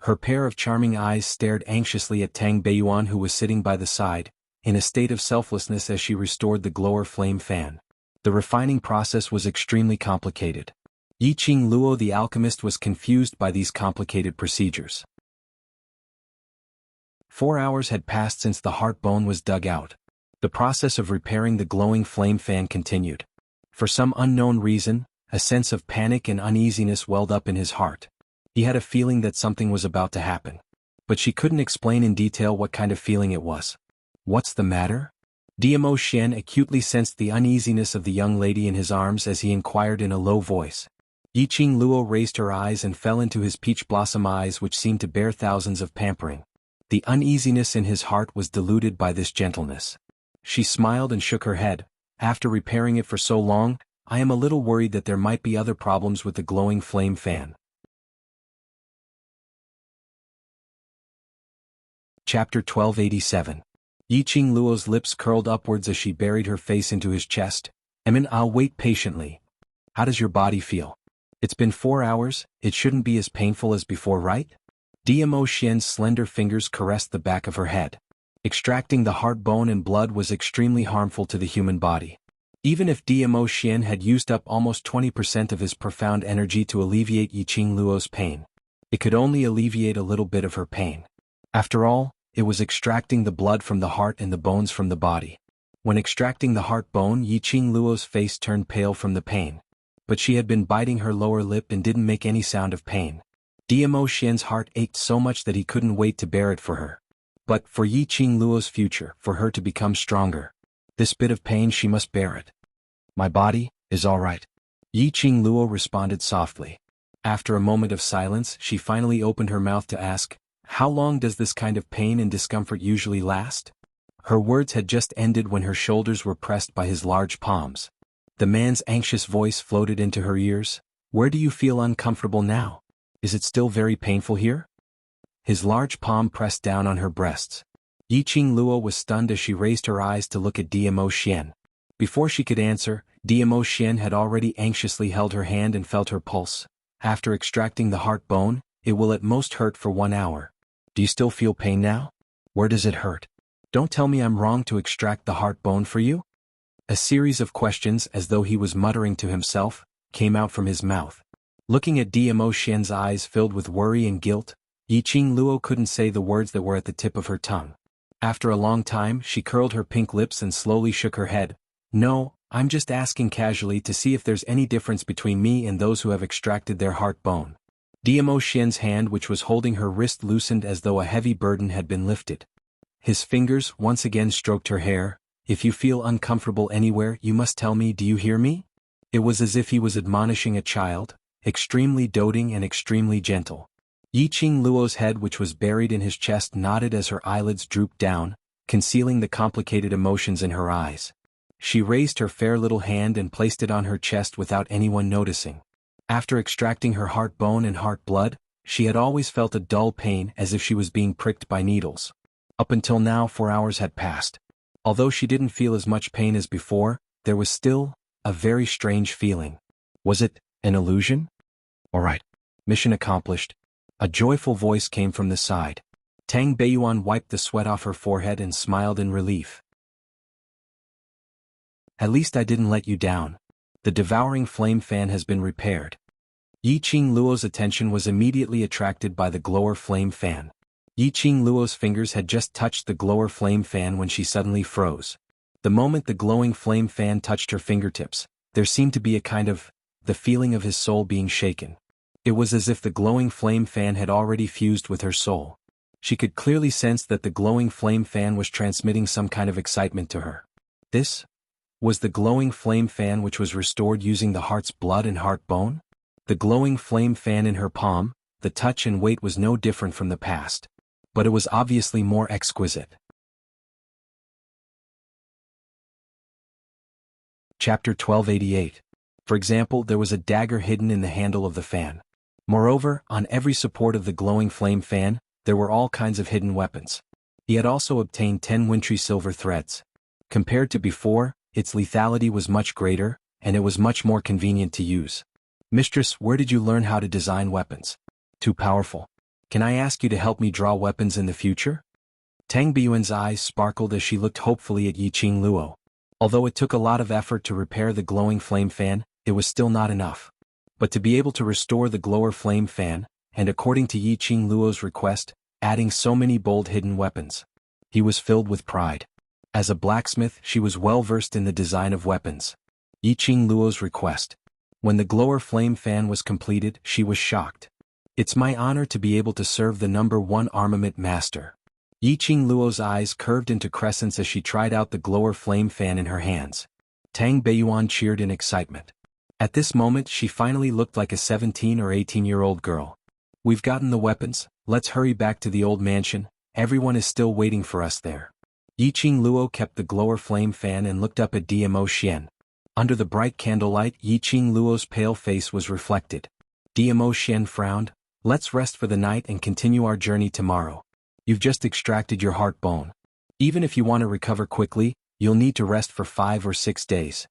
Her pair of charming eyes stared anxiously at Tang Beiyuan, who was sitting by the side, in a state of selflessness as she restored the glower flame fan. The refining process was extremely complicated. Yiqing Luo the alchemist was confused by these complicated procedures. 4 hours had passed since the heart bone was dug out. The process of repairing the glowing flame fan continued. For some unknown reason, a sense of panic and uneasiness welled up in his heart. He had a feeling that something was about to happen. But she couldn't explain in detail what kind of feeling it was. "What's the matter?" Dmo Xian acutely sensed the uneasiness of the young lady in his arms as he inquired in a low voice. Yiqing Luo raised her eyes and fell into his peach blossom eyes, which seemed to bear thousands of pampering. The uneasiness in his heart was diluted by this gentleness. She smiled and shook her head. "After repairing it for so long, I am a little worried that there might be other problems with the glowing flame fan." Chapter 1287. Yiqing Luo's lips curled upwards as she buried her face into his chest. I'll wait patiently. How does your body feel?" "It's been 4 hours, it shouldn't be as painful as before, right?" Dmo Xian's slender fingers caressed the back of her head. Extracting the heart bone and blood was extremely harmful to the human body. Even if Dmo Xian had used up almost 20% of his profound energy to alleviate Yiqing Luo's pain, it could only alleviate a little bit of her pain. After all, it was extracting the blood from the heart and the bones from the body. When extracting the heart bone, Yiqing Luo's face turned pale from the pain. But she had been biting her lower lip and didn't make any sound of pain. Dmo Xian's heart ached so much that he couldn't wait to bear it for her. But for Yiqing Luo's future, for her to become stronger, this bit of pain she must bear it. "My body is all right," Yiqing Luo responded softly. After a moment of silence, she finally opened her mouth to ask, "How long does this kind of pain and discomfort usually last?" Her words had just ended when her shoulders were pressed by his large palms. The man's anxious voice floated into her ears. "Where do you feel uncomfortable now? Is it still very painful here?" His large palm pressed down on her breasts. Yiqing Luo was stunned as she raised her eyes to look at Dmo Xian. Before she could answer, Dmo Xian had already anxiously held her hand and felt her pulse. "After extracting the heart bone, it will at most hurt for 1 hour. Do you still feel pain now? Where does it hurt? Don't tell me I'm wrong to extract the heart bone for you?" A series of questions, as though he was muttering to himself, came out from his mouth. Looking at Dmo Xian's eyes filled with worry and guilt, Yiqing Luo couldn't say the words that were at the tip of her tongue. After a long time, she curled her pink lips and slowly shook her head. No, I'm just asking casually to see if there's any difference between me and those who have extracted their heart bone. Diamo Xian's hand, which was holding her wrist, loosened as though a heavy burden had been lifted. His fingers once again stroked her hair. If you feel uncomfortable anywhere, you must tell me, do you hear me? It was as if he was admonishing a child, extremely doting and extremely gentle. Yiqing Luo's head, which was buried in his chest, nodded as her eyelids drooped down, concealing the complicated emotions in her eyes. She raised her fair little hand and placed it on her chest without anyone noticing. After extracting her heart bone and heart blood, she had always felt a dull pain as if she was being pricked by needles. Up until now, 4 hours had passed. Although she didn't feel as much pain as before, there was still a very strange feeling. Was it an illusion? All right. Mission accomplished. A joyful voice came from the side. Tang Beiyuan wiped the sweat off her forehead and smiled in relief. At least I didn't let you down. The devouring flame fan has been repaired. Yiqing Luo's attention was immediately attracted by the glower flame fan. Yiqing Luo's fingers had just touched the glower flame fan when she suddenly froze. The moment the glowing flame fan touched her fingertips, there seemed to be a kind of the feeling of his soul being shaken. It was as if the glowing flame fan had already fused with her soul. She could clearly sense that the glowing flame fan was transmitting some kind of excitement to her. This was the glowing flame fan which was restored using the heart's blood and heart bone? The glowing flame fan in her palm, the touch and weight was no different from the past. But it was obviously more exquisite. Chapter 1288. For example, there was a dagger hidden in the handle of the fan. Moreover, on every support of the glowing flame fan, there were all kinds of hidden weapons. He had also obtained 10 wintry silver threads. Compared to before, its lethality was much greater, and it was much more convenient to use. Mistress, where did you learn how to design weapons? Too powerful. Can I ask you to help me draw weapons in the future? Tang Beiyuan's eyes sparkled as she looked hopefully at Yiqing Luo. Although it took a lot of effort to repair the glowing flame fan, it was still not enough. But to be able to restore the glower flame fan, and according to Yiqing Luo's request, adding so many bold hidden weapons. He was filled with pride. As a blacksmith, she was well versed in the design of weapons. Yiqing Luo's request. When the glower flame fan was completed, she was shocked. It's my honor to be able to serve the #1 armament master. Yiqing Luo's eyes curved into crescents as she tried out the glower flame fan in her hands. Tang Beiyuan cheered in excitement. At this moment she finally looked like a 17 or 18-year-old girl. We've gotten the weapons, let's hurry back to the old mansion, everyone is still waiting for us there. Yiqing Luo kept the glower flame fan and looked up at Diamo Xian. Under the bright candlelight, Yiqing Luo's pale face was reflected. Diamo Xian frowned. Let's rest for the night and continue our journey tomorrow. You've just extracted your heart bone. Even if you want to recover quickly, you'll need to rest for 5 or 6 days.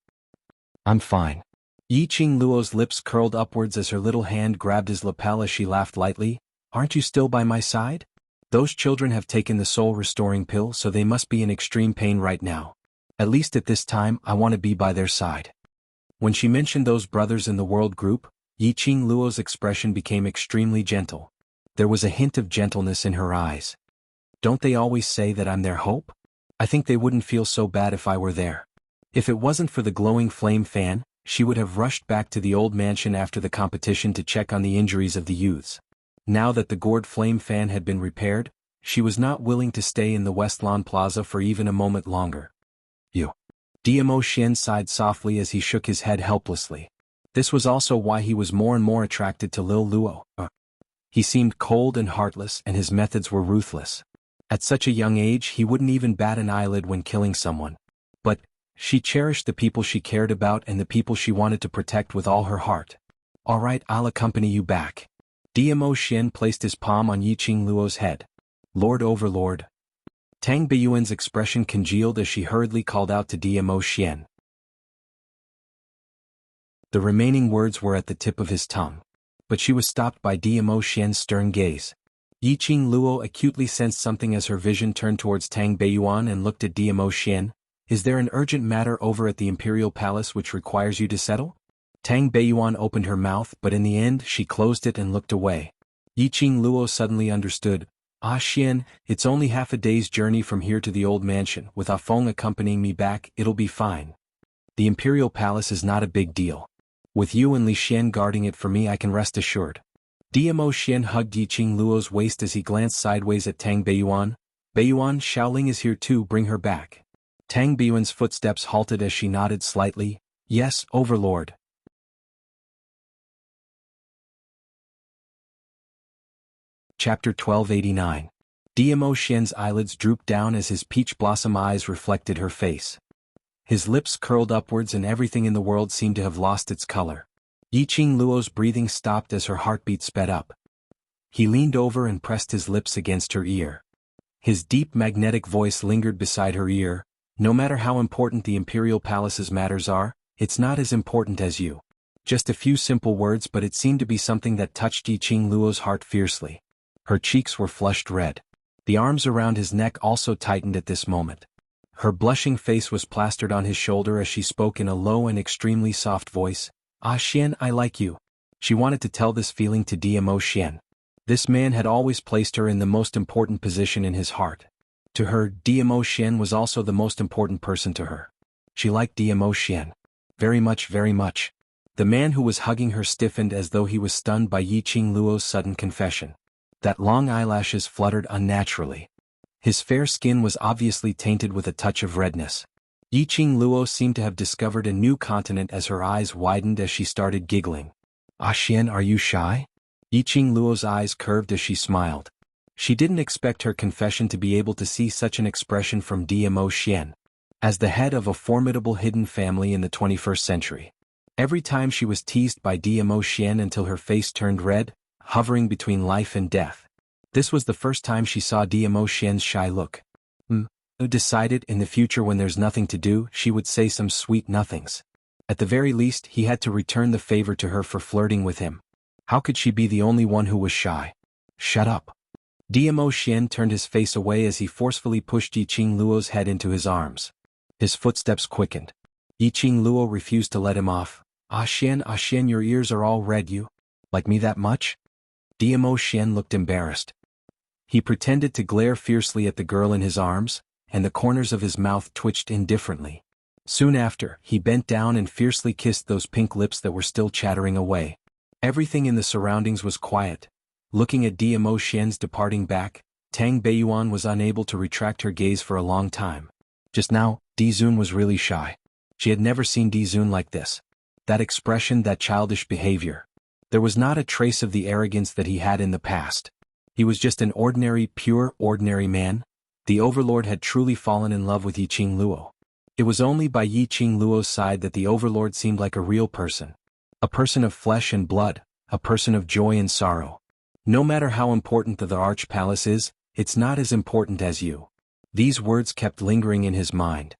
I'm fine. Yiqing Luo's lips curled upwards as her little hand grabbed his lapel as she laughed lightly. Aren't you still by my side? Those children have taken the soul-restoring pill, so they must be in extreme pain right now. At least at this time, I want to be by their side. When she mentioned those brothers in the world group, Yiqing Luo's expression became extremely gentle. There was a hint of gentleness in her eyes. Don't they always say that I'm their hope? I think they wouldn't feel so bad if I were there. If it wasn't for the glowing flame fan, she would have rushed back to the old mansion after the competition to check on the injuries of the youths. Now that the gourd flame fan had been repaired, she was not willing to stay in the West Lawn Plaza for even a moment longer. You. Diamo Xian sighed softly as he shook his head helplessly. This was also why he was more and more attracted to Lil Luo. He seemed cold and heartless, and his methods were ruthless. At such a young age he wouldn't even bat an eyelid when killing someone. But she cherished the people she cared about and the people she wanted to protect with all her heart. All right, I'll accompany you back. Diamo Xian placed his palm on Yiqing Luo's head. Lord Overlord. Tang Beiyuan's expression congealed as she hurriedly called out to Diamo Xian. The remaining words were at the tip of his tongue. But she was stopped by Diamo Xian's stern gaze. Yiqing Luo acutely sensed something as her vision turned towards Tang Beiyuan and looked at Diamo Xian. Is there an urgent matter over at the Imperial Palace which requires you to settle? Tang Beiyuan opened her mouth, but in the end she closed it and looked away. Yiqing Luo suddenly understood. Ah Xian, it's only half a day's journey from here to the old mansion. With Ah Feng accompanying me back, it'll be fine. The imperial palace is not a big deal. With you and Li Xian guarding it for me, I can rest assured. Dmo Xian hugged Yiqing Luo's waist as he glanced sideways at Tang Beiyuan. Beiyuan, Xiaoling is here too, bring her back. Tang Beiyuan's footsteps halted as she nodded slightly. Yes, Overlord. Chapter 1289. Dmo Xian's eyelids drooped down as his peach blossom eyes reflected her face. His lips curled upwards and everything in the world seemed to have lost its color. Yiqing Luo's breathing stopped as her heartbeat sped up. He leaned over and pressed his lips against her ear. His deep magnetic voice lingered beside her ear. No matter how important the imperial palace's matters are, it's not as important as you. Just a few simple words, but it seemed to be something that touched Yiqing Luo's heart fiercely. Her cheeks were flushed red. The arms around his neck also tightened at this moment. Her blushing face was plastered on his shoulder as she spoke in a low and extremely soft voice. Ah Xian, I like you. She wanted to tell this feeling to Dmo Xian. This man had always placed her in the most important position in his heart. To her, Dmo Xian was also the most important person to her. She liked Dmo Xian. Very much, very much. The man who was hugging her stiffened as though he was stunned by Yiqing Luo's sudden confession. That long eyelashes fluttered unnaturally. His fair skin was obviously tainted with a touch of redness. Yiqing Luo seemed to have discovered a new continent as her eyes widened as she started giggling. Ah Xian, are you shy? Yiqing Luo's eyes curved as she smiled. She didn't expect her confession to be able to see such an expression from Dmo Xian. As the head of a formidable hidden family in the 21st century. Every time she was teased by Dmo Xian until her face turned red, hovering between life and death. This was the first time she saw Dmo Xian's shy look. Decided in the future when there's nothing to do, she would say some sweet nothings. At the very least, he had to return the favor to her for flirting with him. How could she be the only one who was shy? Shut up. Dmo Xian turned his face away as he forcefully pushed Yiqing Luo's head into his arms. His footsteps quickened. Yiqing Luo refused to let him off. Ah Xian, your ears are all red. You like me that much? Dmo Xian looked embarrassed. He pretended to glare fiercely at the girl in his arms, and the corners of his mouth twitched indifferently. Soon after, he bent down and fiercely kissed those pink lips that were still chattering away. Everything in the surroundings was quiet. Looking at Dmo Xian's departing back, Tang Beiyuan was unable to retract her gaze for a long time. Just now, Dizun was really shy. She had never seen Dizun like this. That expression, that childish behavior. There was not a trace of the arrogance that he had in the past. He was just an ordinary, pure, ordinary man. The Overlord had truly fallen in love with Yiqing Luo. It was only by Yiqing Luo's side that the Overlord seemed like a real person. A person of flesh and blood, a person of joy and sorrow. No matter how important the Arch Palace is, it's not as important as you. These words kept lingering in his mind.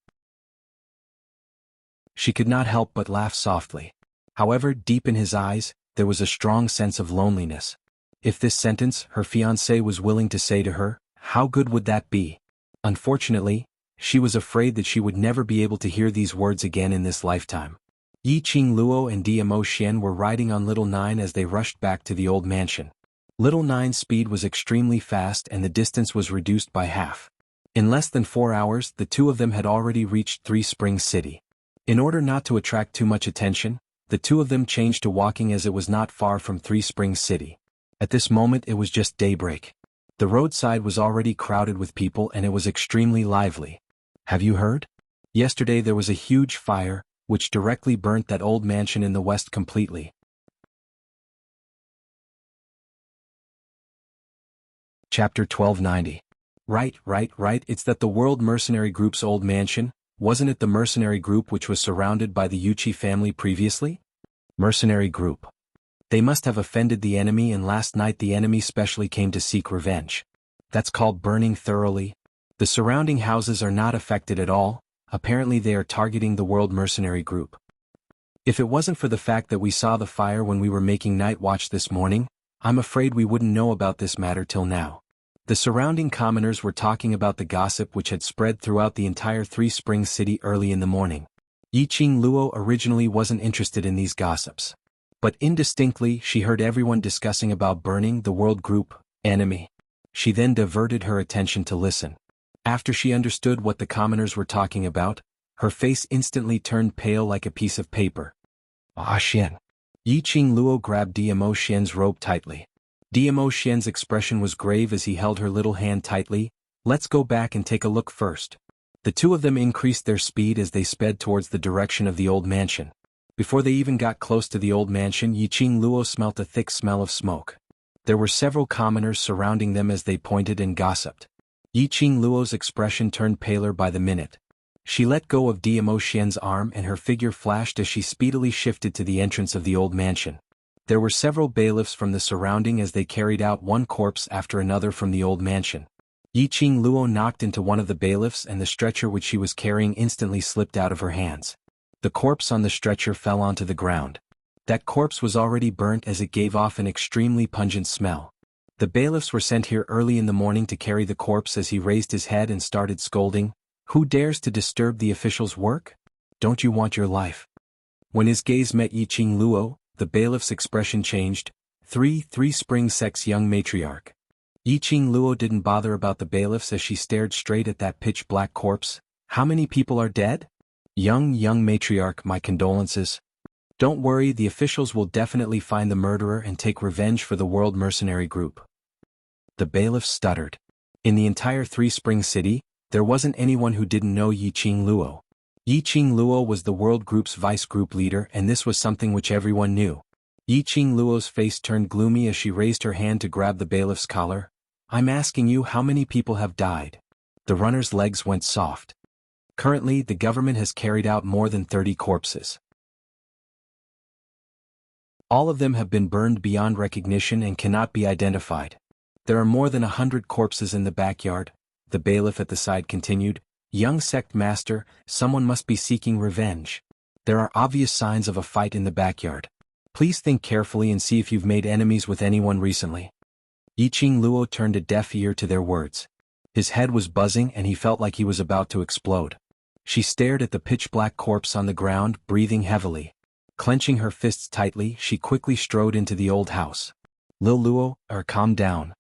She could not help but laugh softly. However, deep in his eyes, there was a strong sense of loneliness. If this sentence her fiancé was willing to say to her, how good would that be? Unfortunately, she was afraid that she would never be able to hear these words again in this lifetime. Yiqing Luo and Dmo Xian were riding on Little Nine as they rushed back to the old mansion. Little Nine's speed was extremely fast and the distance was reduced by half. In less than 4 hours, the two of them had already reached Three Springs City. In order not to attract too much attention, the two of them changed to walking as it was not far from Three Springs City. At this moment it was just daybreak. The roadside was already crowded with people and it was extremely lively. Have you heard? Yesterday there was a huge fire, which directly burnt that old mansion in the west completely. Chapter 1290. Right, it's that the World Mercenary Group's old mansion. Wasn't it the mercenary group which was surrounded by the Yuchi family previously? Mercenary group. They must have offended the enemy and last night the enemy specially came to seek revenge. That's called burning thoroughly. The surrounding houses are not affected at all, apparently they are targeting the World Mercenary Group. If it wasn't for the fact that we saw the fire when we were making night watch this morning, I'm afraid we wouldn't know about this matter till now. The surrounding commoners were talking about the gossip which had spread throughout the entire Three Springs City early in the morning. Yiqing Luo originally wasn't interested in these gossips. But indistinctly she heard everyone discussing about burning the world group enemy. She then diverted her attention to listen. After she understood what the commoners were talking about, her face instantly turned pale like a piece of paper. Ah Xian. Yi Qing Luo grabbed Dmo Xian's robe tightly. Dmo Xian's expression was grave as he held her little hand tightly. Let's go back and take a look first. The two of them increased their speed as they sped towards the direction of the old mansion. Before they even got close to the old mansion, Yi Qing Luo smelt a thick smell of smoke. There were several commoners surrounding them as they pointed and gossiped. Yi Qing Luo's expression turned paler by the minute. She let go of Dmo Xian's arm and her figure flashed as she speedily shifted to the entrance of the old mansion. There were several bailiffs from the surrounding as they carried out one corpse after another from the old mansion. Yi Qing Luo knocked into one of the bailiffs and the stretcher which she was carrying instantly slipped out of her hands. The corpse on the stretcher fell onto the ground. That corpse was already burnt as it gave off an extremely pungent smell. The bailiffs were sent here early in the morning to carry the corpse as he raised his head and started scolding. Who dares to disturb the official's work? Don't you want your life? When his gaze met Yi Qing Luo, the bailiff's expression changed. Three Spring Sex young matriarch. Yi Qing Luo didn't bother about the bailiffs as she stared straight at that pitch-black corpse. How many people are dead? Young matriarch, my condolences. Don't worry, the officials will definitely find the murderer and take revenge for the world mercenary group. The bailiff stuttered. In the entire Three Spring City, there wasn't anyone who didn't know Yi Qing Luo. Yi Qing Luo was the world group's vice group leader and this was something which everyone knew. Yi Qing Luo's face turned gloomy as she raised her hand to grab the bailiff's collar. I'm asking you, how many people have died? The runner's legs went soft. Currently, the government has carried out more than 30 corpses. All of them have been burned beyond recognition and cannot be identified. There are more than 100 corpses in the backyard, the bailiff at the side continued. Young sect master, someone must be seeking revenge. There are obvious signs of a fight in the backyard. Please think carefully and see if you've made enemies with anyone recently. Yi Qing Luo turned a deaf ear to their words. His head was buzzing and he felt like he was about to explode. She stared at the pitch-black corpse on the ground, breathing heavily. Clenching her fists tightly, she quickly strode into the old house. Lil Luo, calm down.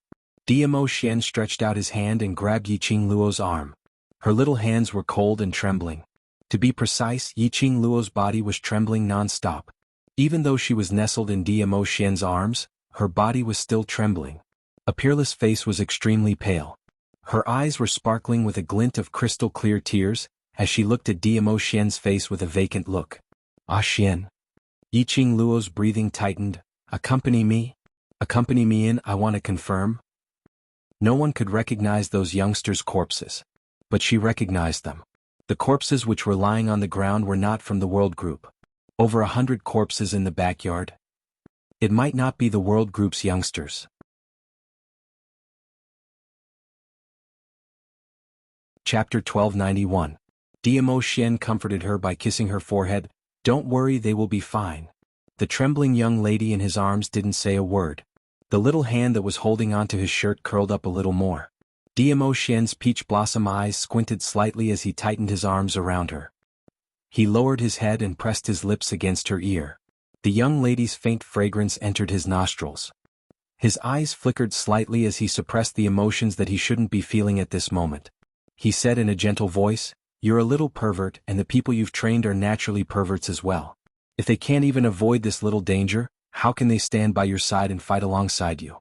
Dmo Xian stretched out his hand and grabbed Yi Qing Luo's arm. Her little hands were cold and trembling. To be precise, Yi Qing Luo's body was trembling non-stop. Even though she was nestled in Dmo Xian's arms, her body was still trembling. A peerless face was extremely pale. Her eyes were sparkling with a glint of crystal-clear tears, as she looked at Dmo Xian's face with a vacant look. Ah Xian. Yi Qing Luo's breathing tightened. Accompany me in, I want to confirm. No one could recognize those youngsters' corpses. But she recognized them. The corpses which were lying on the ground were not from the world group. Over 100 corpses in the backyard. It might not be the world group's youngsters. Chapter 1291. Dmo Xian comforted her by kissing her forehead. Don't worry, they will be fine. The trembling young lady in his arms didn't say a word. The little hand that was holding onto his shirt curled up a little more. Dmo Xian's peach blossom eyes squinted slightly as he tightened his arms around her. He lowered his head and pressed his lips against her ear. The young lady's faint fragrance entered his nostrils. His eyes flickered slightly as he suppressed the emotions that he shouldn't be feeling at this moment. He said in a gentle voice, "You're a little pervert and the people you've trained are naturally perverts as well. If they can't even avoid this little danger, how can they stand by your side and fight alongside you?"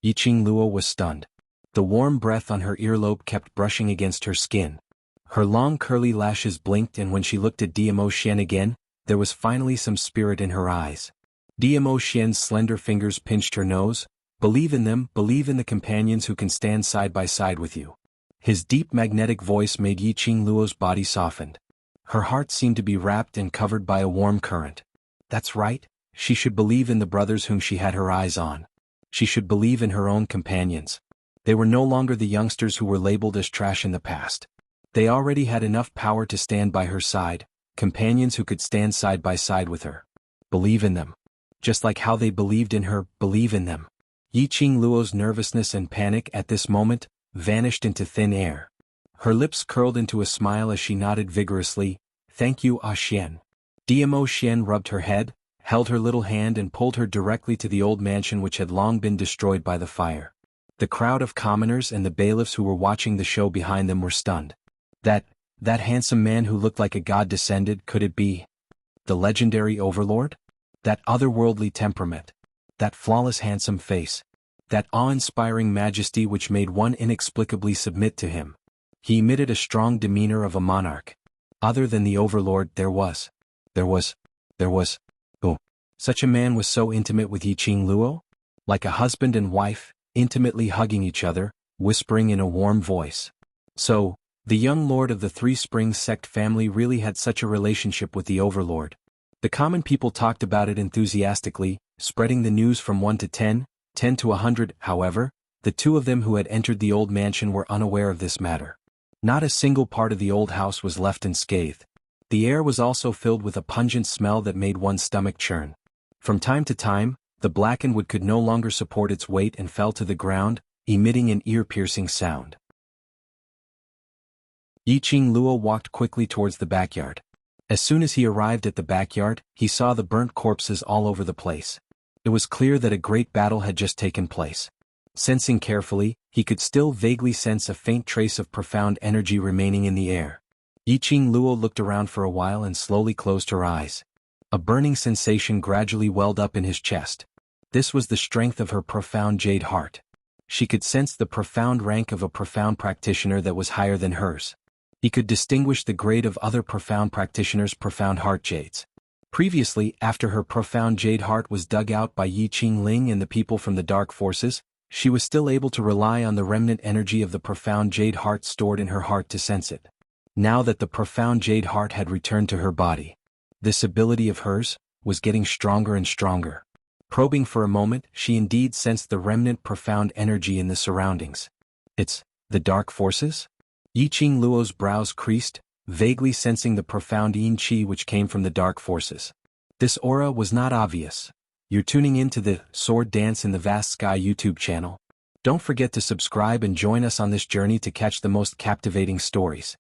Yi Qing Luo was stunned. The warm breath on her earlobe kept brushing against her skin. Her long curly lashes blinked and when she looked at Dmo Xian again, there was finally some spirit in her eyes. Dmo Xian's slender fingers pinched her nose. Believe in them, believe in the companions who can stand side by side with you. His deep magnetic voice made Yi Qing Luo's body softened. Her heart seemed to be wrapped and covered by a warm current. That's right, she should believe in the brothers whom she had her eyes on. She should believe in her own companions. They were no longer the youngsters who were labeled as trash in the past. They already had enough power to stand by her side, companions who could stand side by side with her. Believe in them. Just like how they believed in her, believe in them. Yi Qing Luo's nervousness and panic at this moment vanished into thin air. Her lips curled into a smile as she nodded vigorously. Thank you, Ah Xian. Dmo Xian rubbed her head. held her little hand and pulled her directly to the old mansion which had long been destroyed by the fire. The crowd of commoners and the bailiffs who were watching the show behind them were stunned. That handsome man who looked like a god descended, could it be the legendary overlord? That otherworldly temperament, that flawless handsome face, that awe-inspiring majesty which made one inexplicably submit to him. He emitted a strong demeanor of a monarch. Other than the overlord there was. Oh, such a man was so intimate with Yiqing Luo? Like a husband and wife, intimately hugging each other, whispering in a warm voice. So, the young lord of the Three Springs sect family really had such a relationship with the overlord. The common people talked about it enthusiastically, spreading the news from 1 to 10, 10 to 100. However, the two of them who had entered the old mansion were unaware of this matter. Not a single part of the old house was left unscathed. The air was also filled with a pungent smell that made one's stomach churn. From time to time, the blackened wood could no longer support its weight and fell to the ground, emitting an ear-piercing sound. Yiqing Luo walked quickly towards the backyard. As soon as he arrived at the backyard, he saw the burnt corpses all over the place. It was clear that a great battle had just taken place. Sensing carefully, he could still vaguely sense a faint trace of profound energy remaining in the air. Yiqing Luo looked around for a while and slowly closed her eyes. A burning sensation gradually welled up in his chest. This was the strength of her profound jade heart. She could sense the profound rank of a profound practitioner that was higher than hers. He could distinguish the grade of other profound practitioners' profound heart jades. Previously, after her profound jade heart was dug out by Yiqing Ling and the people from the dark forces, she was still able to rely on the remnant energy of the profound jade heart stored in her heart to sense it. Now that the profound jade heart had returned to her body, this ability of hers was getting stronger and stronger. Probing for a moment, she indeed sensed the remnant profound energy in the surroundings. It's the dark forces? Yiqing Luo's brows creased, vaguely sensing the profound yin qi which came from the dark forces. This aura was not obvious. You're tuning in to the Sword Dance in the Vast Sky YouTube channel. Don't forget to subscribe and join us on this journey to catch the most captivating stories.